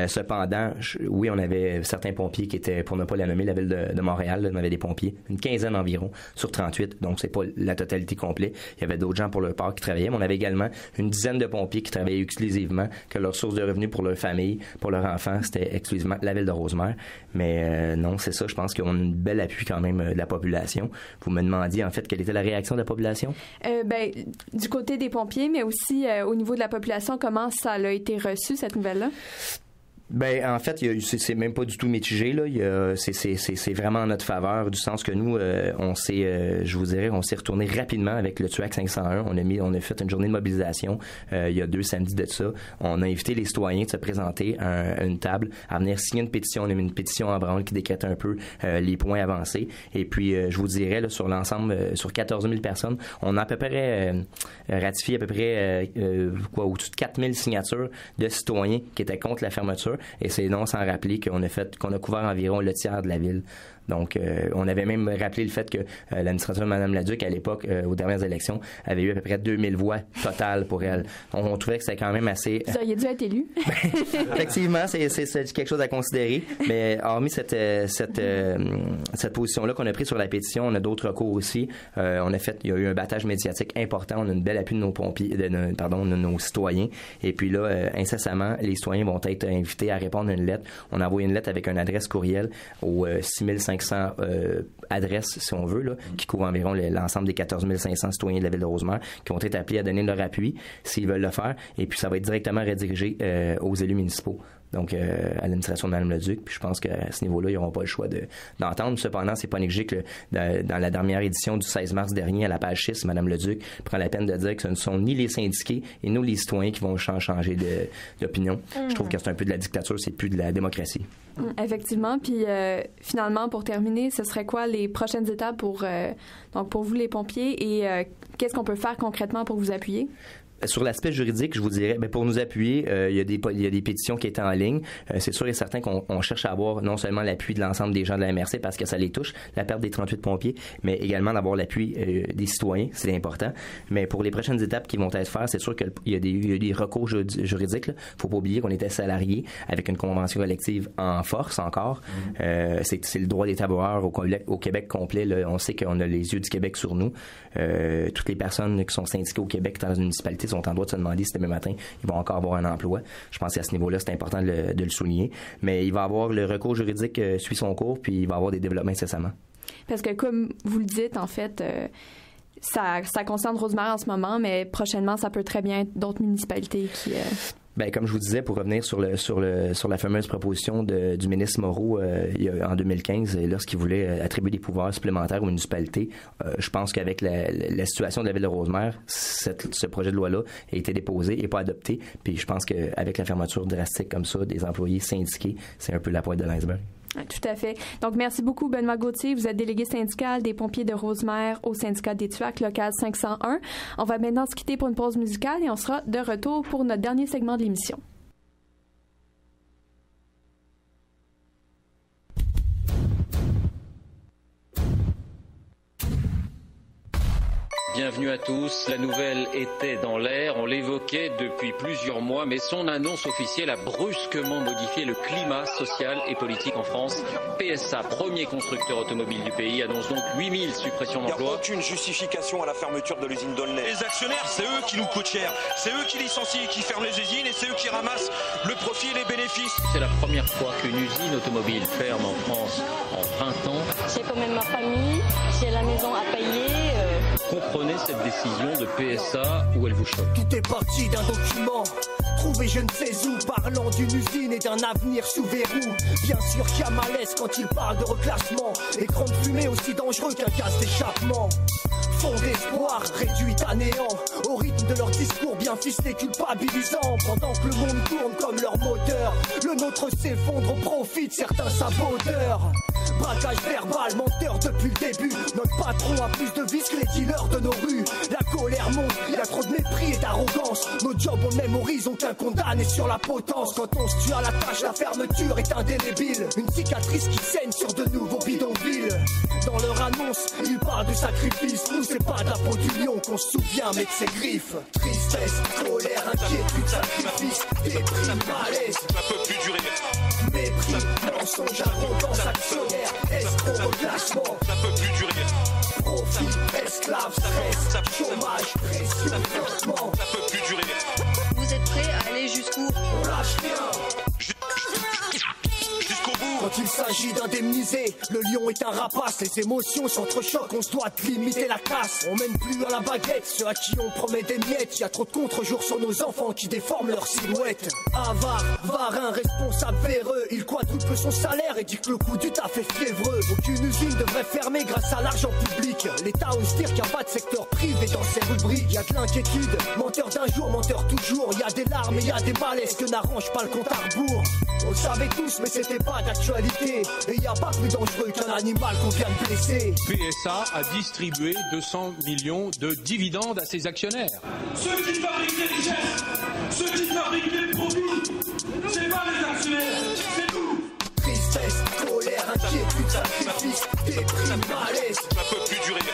P: Cependant, oui, on avait certains pompiers qui étaient, pour ne pas la nommer, la ville de Montréal, là, on avait des pompiers, une quinzaine environ, sur 38. Donc, c'est pas la totalité complet. Il y avait d'autres gens pour leur part qui travaillaient, mais on avait également une dizaine de pompiers qui travaillaient exclusivement, que leur source de revenus pour leur famille, pour leurs enfants, c'était exclusivement la ville de Rosemère. Mais non, c'est ça, je pense qu'on a une belle appui quand même de la population. Vous me demandiez en fait quelle était la réaction de la population?
I: Du côté des pompiers, mais aussi au niveau de la population, comment ça a été reçu, cette nouvelle-là?
P: En fait, c'est même pas du tout mitigé, là. C'est vraiment en notre faveur, du sens que nous, on s'est retourné rapidement avec le TUAC 501. On a fait une journée de mobilisation, il y a 2 samedis de ça. On a invité les citoyens de se présenter à une table, à venir signer une pétition. On a mis une pétition en branle qui décrète un peu les points avancés. Et puis, je vous dirais, là, sur l'ensemble, sur 14 000 personnes, on a à peu près ratifié à peu près, au-dessus de 4 000 signatures de citoyens qui étaient contre la fermeture. Et c'est non sans rappeler qu'on a couvert environ le tiers de la ville. Donc, on avait même rappelé le fait que l'administration de Mme Leduc, à l'époque, aux dernières élections, avait eu à peu près 2000 voix totales pour elle. Donc, on trouvait que c'était quand même assez...
I: Vous auriez dû être élu.
P: Effectivement, c'est quelque chose à considérer. Mais hormis cette position-là qu'on a prise sur la pétition, on a d'autres recours aussi. Il y a eu un battage médiatique important. On a une belle appui de nos pompiers, de nos citoyens. Et puis là, incessamment, les citoyens vont être invités à répondre à une lettre. On a envoyé une lettre avec une adresse courriel aux 6500 adresses, si on veut, là, qui couvrent environ l'ensemble des 14 500 citoyens de la ville de Rosemère, qui vont être appelés à donner leur appui s'ils veulent le faire. Et puis, ça va être directement redirigé aux élus municipaux. Donc, à l'administration de Mme Leduc. Puis je pense qu'à ce niveau-là, ils n'auront pas le choix d'entendre. Cependant, c'est pas négligé que dans la dernière édition du 16 mars dernier, à la page 6, Mme Leduc prend la peine de dire que ce ne sont ni les syndiqués et nous, les citoyens, qui vont changer d'opinion. Je trouve que c'est un peu de la dictature, c'est plus de la démocratie.
I: Effectivement. Puis finalement, pour terminer, ce serait quoi les prochaines étapes pour vous, les pompiers, et qu'est-ce qu'on peut faire concrètement pour vous appuyer?
P: Sur l'aspect juridique, je vous dirais, pour nous appuyer, il y a des pétitions qui étaient en ligne. C'est sûr et certain qu'on cherche à avoir non seulement l'appui de l'ensemble des gens de la MRC parce que ça les touche, la perte des 38 pompiers, mais également d'avoir l'appui des citoyens, c'est important. Mais pour les prochaines étapes qui vont être faites, c'est sûr qu'il y a des recours juridiques. Faut pas oublier qu'on était salariés avec une convention collective en force encore. C'est le droit des tabailleurs au Québec complet. Là. On sait qu'on a les yeux du Québec sur nous. Toutes les personnes qui sont syndiquées au Québec dans une municipalité sont en droit de se demander si demain matin ils vont encore avoir un emploi. Je pense qu'à ce niveau-là, c'est important de le souligner. Mais il va avoir le recours juridique suit son cours, puis il va avoir des développements incessamment.
I: Parce que comme vous le dites, en fait, ça concerne Rosemère en ce moment, mais prochainement, ça peut très bien être d'autres municipalités qui...
P: Ben, comme je vous disais, pour revenir sur la fameuse proposition du ministre Moreau en 2015, lorsqu'il voulait attribuer des pouvoirs supplémentaires aux municipalités, je pense qu'avec la situation de la ville de Rosemère, ce projet de loi-là a été déposé et pas adopté. Puis je pense qu'avec la fermeture drastique comme ça des employés syndiqués, c'est un peu la pointe de l'iceberg.
I: Tout à fait. Donc, merci beaucoup, Benoît Gauthier. Vous êtes délégué syndical des pompiers de Rosemère au syndicat des TUAC local 501. On va maintenant se quitter pour une pause musicale et on sera de retour pour notre dernier segment de l'émission.
G: Bienvenue à tous. La nouvelle était dans l'air, on l'évoquait depuis plusieurs mois, mais son annonce officielle a brusquement modifié le climat social et politique en France. PSA, premier constructeur automobile du pays, annonce donc 8000 suppressions d'emplois.
Q: Il n'y a aucune justification à la fermeture de l'usine d'Aulnay. Les actionnaires, c'est eux qui nous coûtent cher. C'est eux qui licencient, qui ferment les usines et c'est eux qui ramassent le profit et les bénéfices.
G: C'est la première fois qu'une usine automobile ferme en France en printemps.
R: J'ai quand même ma famille, j'ai la maison à payer.
G: Comprenez cette décision de PSA où elle vous choque.
N: Tout est parti d'un document trouvé je ne sais où, parlant d'une usine et d'un avenir sous verrou. Bien sûr qu'il y a malaise quand il parle de reclassement. Écran de fumée aussi dangereux qu'un gaz d'échappement. Fond d'espoir réduit à néant au rythme de leur discours bien ficelé culpabilisant. Pendant que le monde tourne comme leur moteur, le nôtre s'effondre au profit de certains saboteurs. Braquage verbal, menteur depuis le début. Notre patron a plus de vices que les dealers de nos rues. La colère monte, il y a trop de mépris et d'arrogance. Nos jobs ont le même horizon qu'un condamné sur la potence. Quand on se tue à la tâche, la fermeture est indélébile. Une cicatrice qui saigne sur de nouveaux bidonvilles. Dans leur annonce, ils parlent de sacrifice. Nous c'est pas de la peau du lion qu'on se souvient mais de ses griffes. Tristesse, colère, inquiétude, sacrifice, déprime, malaise.
Q: Ça peut plus durer.
N: Mépris, mensonge, arrogance, actionnaire, escroc, reclassement.
Q: Ça peut plus durer.
N: Profit, esclave, stress, chômage, pression, flottement.
Q: Ça peut plus durer.
R: Vous êtes prêts à aller jusqu'où?
N: On lâche rien.
Q: Jusqu'au bout.
N: Quand il s'agit d'indemniser, le lion est un rapace. Les émotions s'entrechoquent, on se doit de limiter la casse. On mène plus à la baguette ceux à qui on promet des miettes. Y a trop de contre-jours sur nos enfants qui déforment leur silhouette. Avare, varin, responsable véreux, il quadruple son salaire et dit que le coût du taf est fiévreux. Aucune usine devrait fermer grâce à l'argent public. L'État ose dire qu'il n'y a pas de secteur privé dans ces rubriques. Y a de l'inquiétude, menteur d'un jour, menteur toujours. Y a des larmes et y a des malaises que n'arrange pas le compte à rebours. On le savait tous mais c'était pas d'actualité. Et y a pas plus dangereux qu'un animal qu'on vient de blesser.
S: PSA a distribué 200 millions de dividendes à ses actionnaires.
Q: Ceux qui fabriquent les richesses, ceux qui fabriquent les profits, c'est pas les actionnaires, c'est nous.
N: Tristesse, colère, inquiétude, sacrifice, déprime, malaise.
Q: Ça peut plus durer.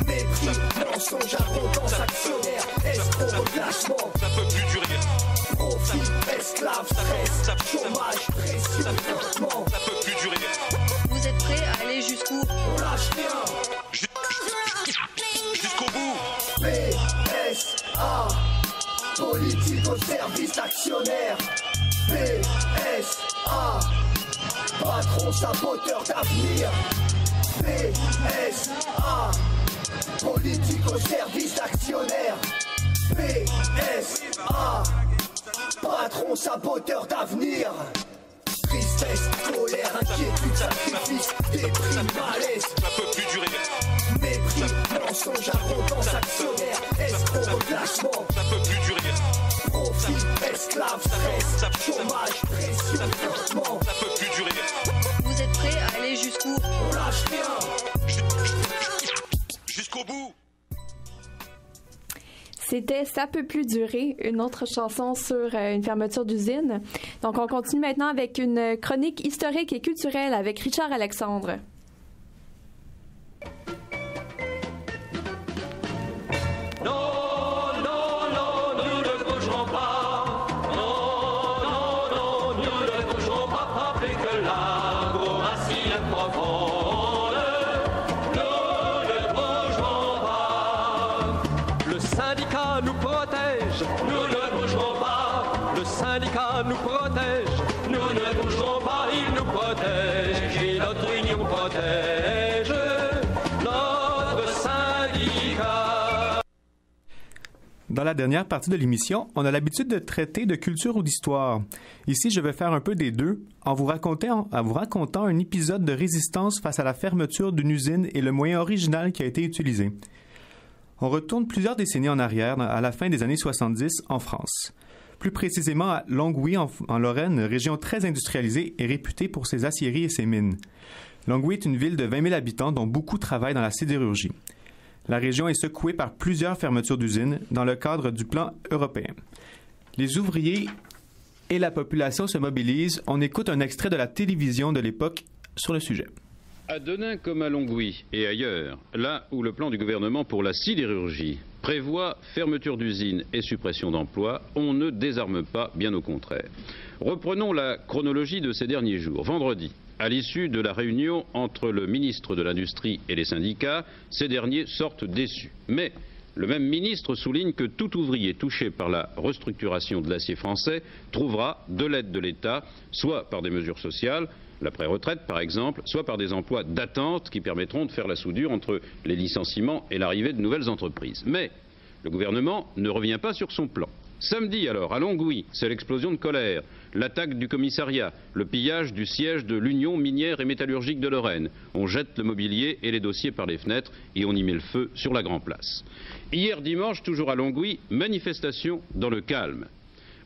N: Mépris, mensonge, arrogance, actionnaire, escroc, reclassement.
Q: Ça peut plus durer.
N: Profit, esclave, stress, chômage, pression, flottement.
Q: Ça peut plus durer.
R: Vous êtes prêts à aller jusqu'où?
N: On lâche rien.
Q: Jusqu'au bout.
N: PSA, politique au service d'actionnaires. PSA, patron saboteur d'avenir. PSA, politique au service d'actionnaires. PSA, patron saboteur d'avenir. Tristesse, colère, inquiétude, sacrifice, déprime, malaise.
Q: Ça peut plus durer.
N: Mépris, mensonge, arrogance, actionnaire, escroc, reclassement.
Q: Ça peut plus durer.
N: Profit, esclave, stress, chômage, pression, flottement.
Q: Ça peut plus durer.
R: Vous êtes prêts à aller jusqu'où?
N: On lâche rien.
Q: Jusqu'au bout.
I: C'était Ça peut plus durer, une autre chanson sur une fermeture d'usine. Donc, on continue maintenant avec une chronique historique et culturelle avec Richard Alexandre.
Q: Nous ne bougerons pas. Non, nous ne bougerons pas plus que là.
T: nous protège, nous ne bougerons pas. Le syndicat nous protège, nous ne bougerons pas, il nous protège. Et notre union protège notre syndicat.
J: Dans la dernière partie de l'émission, on a l'habitude de traiter de culture ou d'histoire. Ici, je vais faire un peu des deux en vous racontant un épisode de résistance face à la fermeture d'une usine et le moyen original qui a été utilisé. On retourne plusieurs décennies en arrière, à la fin des années 70, en France. Plus précisément à Longwy, en Lorraine, région très industrialisée et réputée pour ses aciéries et ses mines. Longwy est une ville de 20 000 habitants dont beaucoup travaillent dans la sidérurgie. La région est secouée par plusieurs fermetures d'usines dans le cadre du plan européen. Les ouvriers et la population se mobilisent. On écoute un extrait de la télévision de l'époque sur le sujet.
U: À Denain comme à Longwy et ailleurs, là où le plan du gouvernement pour la sidérurgie prévoit fermeture d'usines et suppression d'emplois, on ne désarme pas, bien au contraire. Reprenons la chronologie de ces derniers jours. Vendredi, à l'issue de la réunion entre le ministre de l'Industrie et les syndicats, ces derniers sortent déçus. Mais le même ministre souligne que tout ouvrier touché par la restructuration de l'acier français trouvera de l'aide de l'État, soit par des mesures sociales, l'après-retraite par exemple, soit par des emplois d'attente qui permettront de faire la soudure entre les licenciements et l'arrivée de nouvelles entreprises. Mais le gouvernement ne revient pas sur son plan. Samedi alors, à Longwy, c'est l'explosion de colère, l'attaque du commissariat, le pillage du siège de l'Union minière et métallurgique de Lorraine. On jette le mobilier et les dossiers par les fenêtres et on y met le feu sur la Grand Place. Hier dimanche, toujours à Longwy, manifestation dans le calme.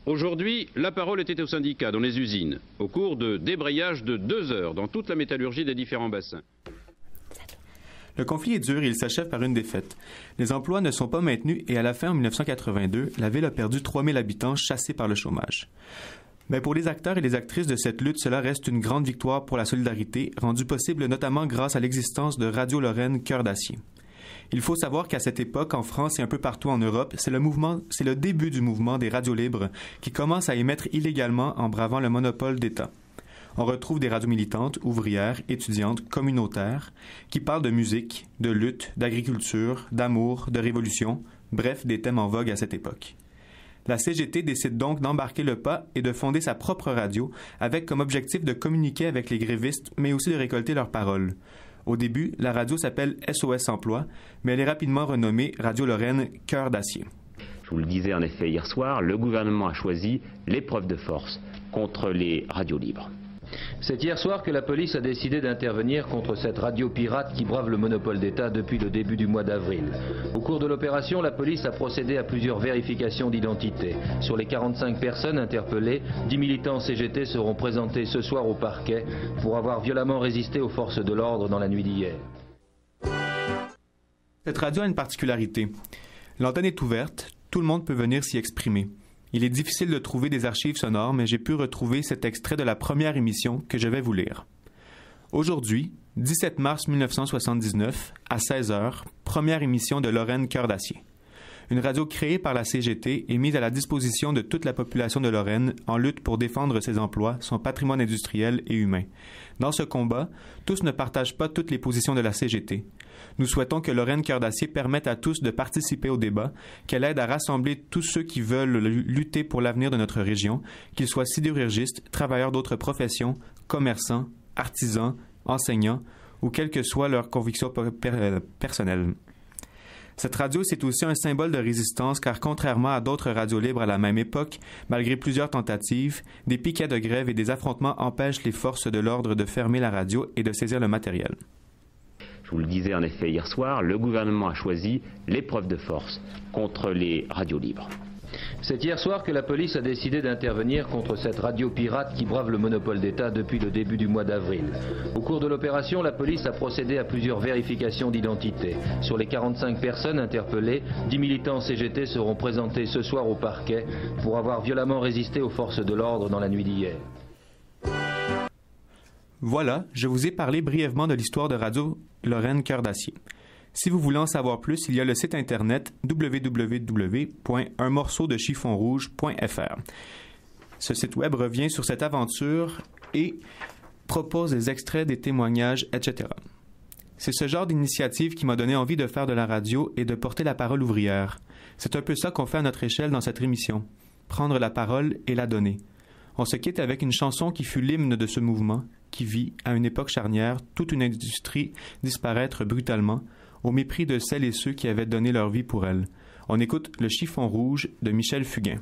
U: Aujourd'hui, la parole était aux syndicats dans les usines, au cours de débrayages de 2 heures dans toute la métallurgie des différents bassins.
J: Le conflit est dur et il s'achève par une défaite. Les emplois ne sont pas maintenus et à la fin, en 1982, la ville a perdu 3000 habitants chassés par le chômage. Mais pour les acteurs et les actrices de cette lutte, cela reste une grande victoire pour la solidarité, rendue possible notamment grâce à l'existence de Radio Lorraine Cœur d'Acier. Il faut savoir qu'à cette époque, en France et un peu partout en Europe, c'est le début du mouvement des radios libres qui commence à émettre illégalement en bravant le monopole d'État. On retrouve des radios militantes, ouvrières, étudiantes, communautaires, qui parlent de musique, de lutte, d'agriculture, d'amour, de révolution, bref, des thèmes en vogue à cette époque. La CGT décide donc d'embarquer le pas et de fonder sa propre radio, avec comme objectif de communiquer avec les grévistes, mais aussi de récolter leurs paroles. Au début, la radio s'appelle SOS Emploi, mais elle est rapidement renommée Radio Lorraine Cœur d'Acier.
V: Je vous le disais en effet hier soir, le gouvernement a choisi l'épreuve de force contre les radios libres.
G: C'est hier soir que la police a décidé d'intervenir contre cette radio pirate qui brave le monopole d'État depuis le début du mois d'avril. Au cours de l'opération, la police a procédé à plusieurs vérifications d'identité. Sur les 45 personnes interpellées, 10 militants CGT seront présentés ce soir au parquet pour avoir violemment résisté aux forces de l'ordre dans la nuit d'hier.
J: Cette radio a une particularité. L'antenne est ouverte, tout le monde peut venir s'y exprimer. Il est difficile de trouver des archives sonores, mais j'ai pu retrouver cet extrait de la première émission que je vais vous lire. Aujourd'hui, 17 mars 1979, à 16h, première émission de Lorraine Cœur d'Acier. Une radio créée par la CGT et mise à la disposition de toute la population de Lorraine en lutte pour défendre ses emplois, son patrimoine industriel et humain. Dans ce combat, tous ne partagent pas toutes les positions de la CGT. Nous souhaitons que Lorraine Cœur d'Acier permette à tous de participer au débat, qu'elle aide à rassembler tous ceux qui veulent lutter pour l'avenir de notre région, qu'ils soient sidérurgistes, travailleurs d'autres professions, commerçants, artisans, enseignants ou quelles que soient leurs convictions personnelles. Cette radio, c'est aussi un symbole de résistance car contrairement à d'autres radios libres à la même époque, malgré plusieurs tentatives, des piquets de grève et des affrontements empêchent les forces de l'ordre de fermer la radio et de saisir le matériel.
V: Je vous le disais en effet hier soir, le gouvernement a choisi l'épreuve de force contre les radios libres.
G: C'est hier soir que la police a décidé d'intervenir contre cette radio pirate qui brave le monopole d'État depuis le début du mois d'avril. Au cours de l'opération, la police a procédé à plusieurs vérifications d'identité. Sur les 45 personnes interpellées, 10 militants CGT seront présentés ce soir au parquet pour avoir violemment résisté aux forces de l'ordre dans la nuit d'hier.
J: Voilà, je vous ai parlé brièvement de l'histoire de Radio Lorraine Cœur d'Acier. Si vous voulez en savoir plus, il y a le site internet www.unmorceaudechiffonrouge.fr. Ce site web revient sur cette aventure et propose des extraits, des témoignages, etc. C'est ce genre d'initiative qui m'a donné envie de faire de la radio et de porter la parole ouvrière. C'est un peu ça qu'on fait à notre échelle dans cette émission. Prendre la parole et la donner. On se quitte avec une chanson qui fut l'hymne de ce mouvement, qui vit, à une époque charnière, toute une industrie disparaître brutalement, au mépris de celles et ceux qui avaient donné leur vie pour elle. On écoute Le chiffon rouge de Michel Fugain.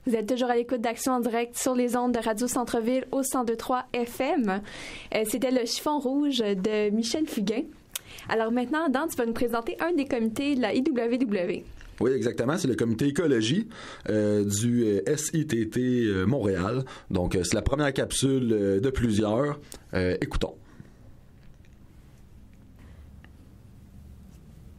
I: Vous êtes toujours à l'écoute d'Action en direct sur les ondes de Radio Centre-Ville au 102.3 FM. C'était Le chiffon rouge de Michel Fugain. Alors maintenant, Dan, tu vas nous présenter un des comités de la IWW.
K: Oui, exactement. C'est le comité écologie du SITT Montréal. Donc, c'est la première capsule de plusieurs. Écoutons.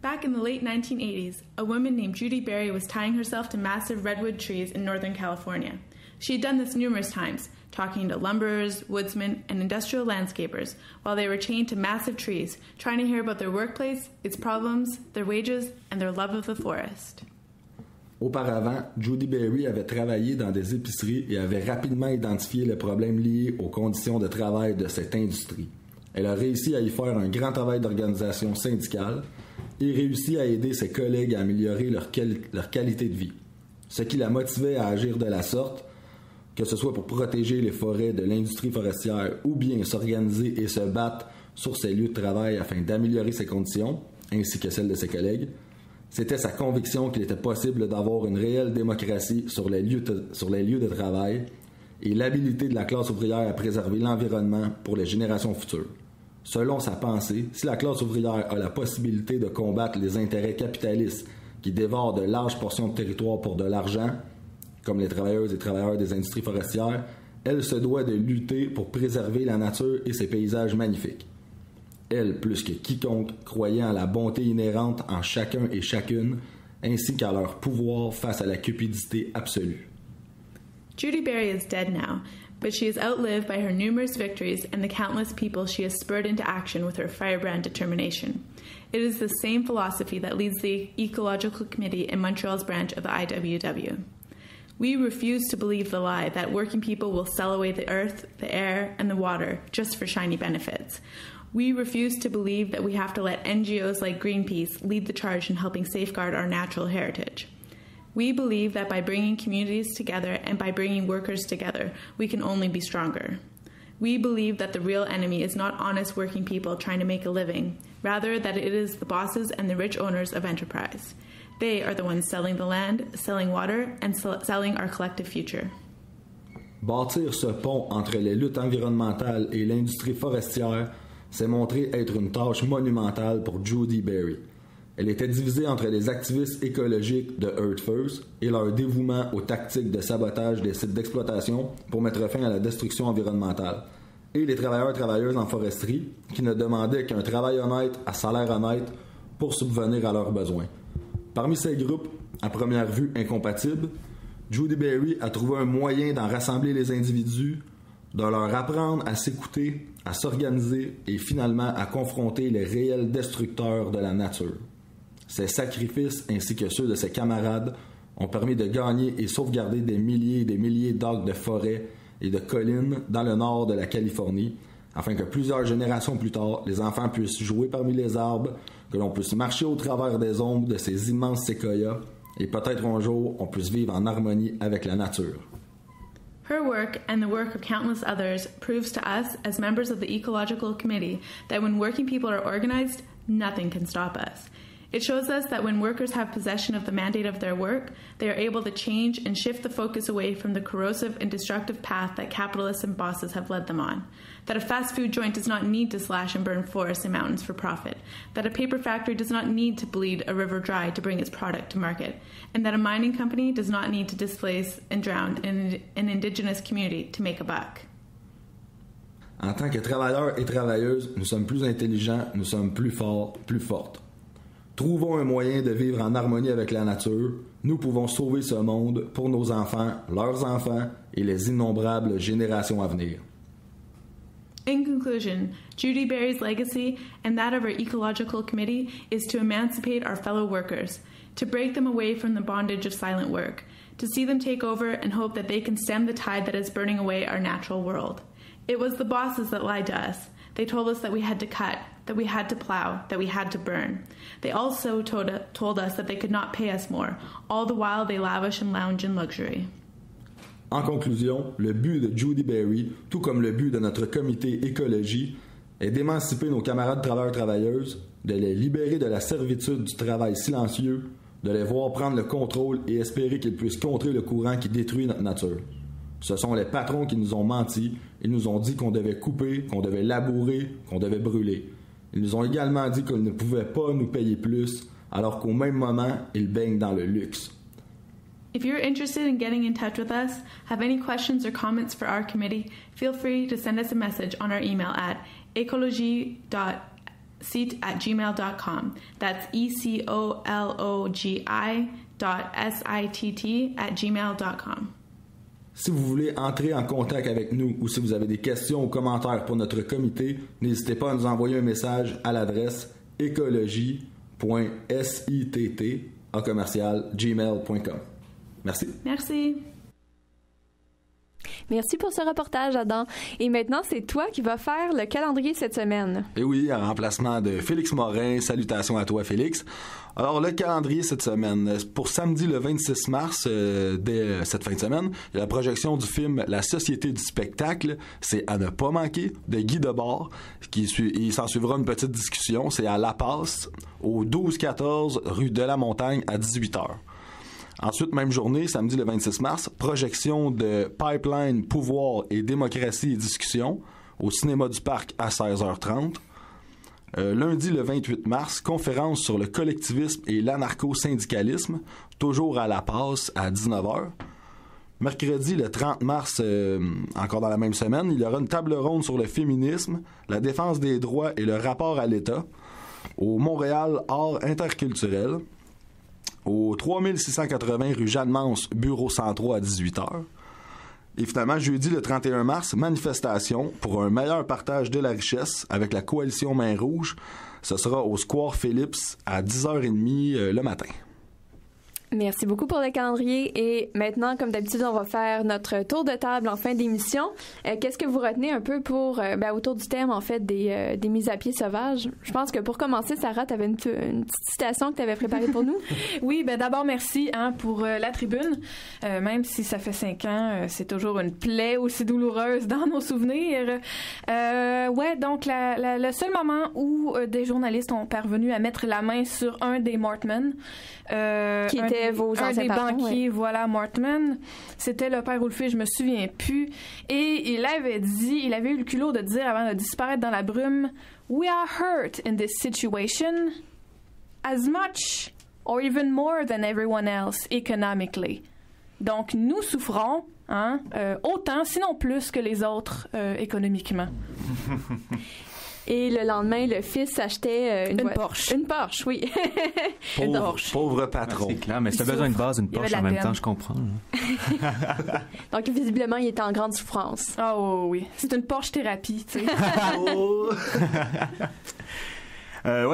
A: Back in the late 1980s, a woman named Judy Berry was tying herself to massive redwood trees in Northern California. She had done this numerous times, talking to lumberers, woodsmen, and industrial landscapers while they were chained to massive trees, trying to hear about their workplace, its problems, their wages, and their love of the forest.
K: Auparavant, Judy Berry avait travaillé dans des épiceries et avait rapidement identifié les problèmes liés aux conditions de travail de cette industrie. Elle a réussi à y faire un grand travail d'organisation syndicale et réussit à aider ses collègues à améliorer leur qualité de vie. Ce qui la motivait à agir de la sorte, que ce soit pour protéger les forêts de l'industrie forestière ou bien s'organiser et se battre sur ses lieux de travail afin d'améliorer ses conditions, ainsi que celles de ses collègues, c'était sa conviction qu'il était possible d'avoir une réelle démocratie sur les lieux de travail et l'habilité de la classe ouvrière à préserver l'environnement pour les générations futures. Selon sa pensée, si la classe ouvrière a la possibilité de combattre les intérêts capitalistes qui dévorent de larges portions de territoire pour de l'argent, comme les travailleuses et travailleurs des industries forestières, elle se doit de lutter pour préserver la nature et ses paysages magnifiques. Elle, plus que quiconque, croyait en la bonté inhérente en chacun et chacune, ainsi qu'à leur pouvoir face à la cupidité absolue.
A: Judy Berry is dead now, but she is outlived by her numerous victories and the countless people she has spurred into action with her firebrand determination. It is the same philosophy that leads the Ecological Committee in Montreal's branch of the IWW. We refuse to believe the lie that working people will sell away the earth, the air, and the water just for shiny benefits. We refuse to believe that we have to let NGOs like Greenpeace lead the charge in helping safeguard our natural heritage. We believe that by bringing communities together and by bringing workers together, we can only be stronger. We believe that the real enemy is not honest working people trying to make a living, rather that it is the bosses and the rich owners of enterprise. They are the ones selling the land, selling water, and selling our collective future.
K: Bâtir ce pont entre les luttes environnementales et l'industrie forestière s'est montré être une tâche monumentale pour Judy Berry. Elle était divisée entre les activistes écologiques de Earth First et leur dévouement aux tactiques de sabotage des sites d'exploitation pour mettre fin à la destruction environnementale, et les travailleurs-travailleuses en foresterie qui ne demandaient qu'un travail honnête à salaire honnête pour subvenir à leurs besoins. Parmi ces groupes, à première vue incompatibles, Judy Berry a trouvé un moyen d'en rassembler les individus, de leur apprendre à s'écouter, à s'organiser et finalement à confronter les réels destructeurs de la nature. Ses sacrifices ainsi que ceux de ses camarades ont permis de gagner et sauvegarder des milliers et des milliers d'acres de forêts et de collines dans le nord de la Californie, afin que plusieurs générations plus tard, les enfants puissent jouer parmi les arbres, que l'on puisse marcher au travers des ombres de ces immenses séquoias et peut-être un jour on puisse vivre en harmonie avec la nature.
A: Her work and the work of countless others proves to us as members of the Ecological Committee that when working people are organized, nothing can stop us. It shows us that when workers have possession of the mandate of their work, they are able to change and shift the focus away from the corrosive and destructive path that capitalists and bosses have led them on. That a fast food joint does not need to slash and burn forests and mountains for profit. That a paper factory does not need to bleed a river dry to bring its product to market. And that a mining company does not need to displace and drown an indigenous community to make a buck.
K: En tant que travailleurs et travailleuses, nous sommes plus intelligents, nous sommes plus forts, plus fortes. Trouvons un moyen de vivre en harmonie avec la nature. Nous pouvons sauver ce monde pour nos enfants, leurs enfants et les innombrables générations à venir.
A: In conclusion, Judy Berry's legacy and that of her Ecological Committee is to emancipate our fellow workers, to break them away from the bondage of silent work, to see them take over and hope that they can stem the tide that is burning away our natural world. It was the bosses that lied to us. They told us that we had to cut, that we had to plow, that we had to burn. They also told us that they could not pay us more, all the while they lavish and lounge in luxury.
K: En conclusion, le but de Judy Berry, tout comme le but de notre comité écologie, est d'émanciper nos camarades travailleurs-travailleuses, de les libérer de la servitude du travail silencieux, de les voir prendre le contrôle et espérer qu'ils puissent contrer le courant qui détruit notre nature. Ce sont les patrons qui nous ont menti. Ils nous ont dit qu'on devait couper, qu'on devait labourer, qu'on devait brûler. Ils nous ont également dit qu'ils ne pouvaient pas nous payer plus, alors qu'au même moment, ils baignent dans le luxe.
A: If you're interested in getting in touch with us, have any questions or comments for our committee, feel free to send us a message on our email at ecologie.sitt@gmail.com. That's ecologi.sitt@gmail.com.
K: Si vous voulez entrer en contact avec nous ou si vous avez des questions ou commentaires pour notre comité, n'hésitez pas à nous envoyer un message à l'adresse ecologie.sitt@gmail.com. Merci.
A: Merci.
I: Merci pour ce reportage, Adam. Et maintenant, c'est toi qui vas faire le calendrier cette semaine.
K: Et oui, en remplacement de Félix Morin. Salutations à toi, Félix. Alors, le calendrier cette semaine. Pour samedi le 26 mars, dès cette fin de semaine, il y a la projection du film La Société du spectacle. C'est à ne pas manquer, de Guy Debord. Il s'en suivra une petite discussion. C'est à La Passe, au 12-14 rue de la Montagne, à 18h. Ensuite, même journée, samedi le 26 mars, projection de Pipeline, Pouvoir et Démocratie et Discussion au Cinéma du Parc à 16h30. Lundi, le 28 mars, conférence sur le collectivisme et l'anarcho-syndicalisme, toujours à La Passe, à 19h. Mercredi, le 30 mars, encore dans la même semaine, il y aura une table ronde sur le féminisme, la défense des droits et le rapport à l'État, au Montréal Art interculturel, au 3680 rue Jeanne-Mance, bureau 103 à 18h. Et finalement, jeudi, le 31 mars, manifestation pour un meilleur partage de la richesse avec la coalition Main Rouge. Ce sera au Square Phillips à 10h30 le matin.
I: Merci beaucoup pour le calendrier. Et maintenant, comme d'habitude, on va faire notre tour de table en fin d'émission. Qu'est-ce que vous retenez un peu pour autour du thème, en fait, des mises à pied sauvages? Je pense que pour commencer, Sarah, tu avais une petite citation que tu avais préparée pour nous.
O: Oui, d'abord, merci pour la tribune. Même si ça fait 5 ans, c'est toujours une plaie aussi douloureuse dans nos souvenirs. Donc, le seul moment où des journalistes ont parvenu à mettre la main sur un des Mortman,
I: qui était vos anciens patrons,
O: banquiers, voilà, Mortman. C'était le père Wolfe, je me souviens plus. Et il avait eu le culot de dire avant de disparaître dans la brume, "We are hurt in this situation as much or even more than everyone else economically." Donc, nous souffrons, autant, sinon plus que les autres économiquement.
I: Et le lendemain, le fils s'achetait
O: une Porsche.
I: Une Porsche, oui.
K: Pauvre patron.
J: C'est clair, mais si t'as besoin de base, une Porsche en même temps, je comprends.
I: Donc, visiblement, il était en grande souffrance.
O: Oh oui, c'est une Porsche thérapie, tu sais.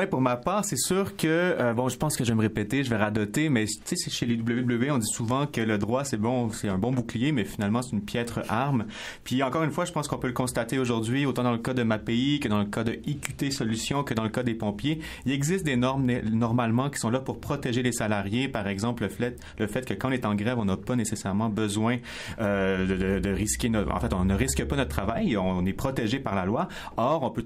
J: Pour ma part, c'est sûr que je pense que je vais me répéter, je vais radoter, mais tu sais, chez les WWE, on dit souvent que le droit c'est un bon bouclier, mais finalement c'est une piètre arme. Puis encore une fois, je pense qu'on peut le constater aujourd'hui, autant dans le cas de MAPI que dans le cas de IQT Solutions que dans le cas des pompiers, il existe des normes normalement qui sont là pour protéger les salariés. Par exemple, le fait que quand on est en grève, on n'a pas nécessairement besoin de risquer on ne risque pas notre travail, on est protégé par la loi. Or, on peut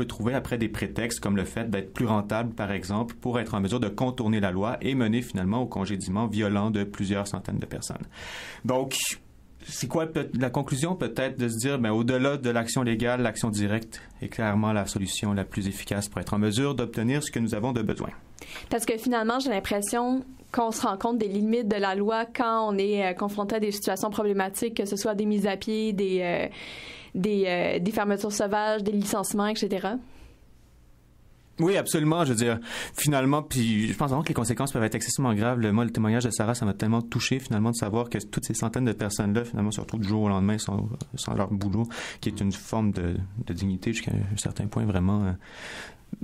J: trouver après des prétextes comme le fait d'être plus rentable, par exemple, pour être en mesure de contourner la loi et mener finalement au congédiement violent de plusieurs centaines de personnes. Donc, c'est quoi la conclusion? Peut-être de se dire, au-delà de l'action légale, l'action directe est clairement la solution la plus efficace pour être en mesure d'obtenir ce que nous avons de besoin.
I: Parce que finalement, j'ai l'impression qu'on se rend compte des limites de la loi quand on est confronté à des situations problématiques, que ce soit des mises à pied, des fermetures sauvages, des licenciements, etc.
J: Oui, absolument. Je veux dire, finalement, puis je pense vraiment que les conséquences peuvent être excessivement graves. Le témoignage de Sarah, ça m'a tellement touché, finalement, de savoir que toutes ces centaines de personnes-là, finalement, se retrouvent du jour au lendemain sans leur boulot, qui est une forme de dignité jusqu'à un certain point, vraiment. À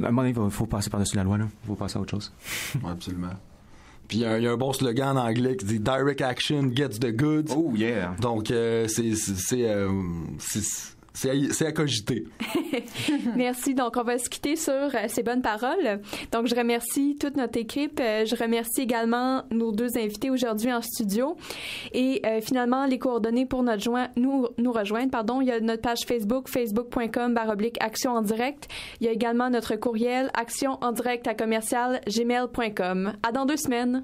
J: un moment donné, il faut passer par-dessus la loi, là. Il faut passer à autre chose.
K: Oui, absolument. Puis il y a un bon slogan en anglais qui dit "Direct action gets the goods".
J: Oh, yeah!
K: Donc, c'est à cogiter.
I: Merci. Donc, on va se quitter sur ces bonnes paroles. Donc, je remercie toute notre équipe. Je remercie également nos deux invités aujourd'hui en studio. Et finalement, les coordonnées pour nous rejoindre, il y a notre page Facebook, facebook.com/action en direct. Il y a également notre courriel actionendirect@gmail.com. À dans 2 semaines.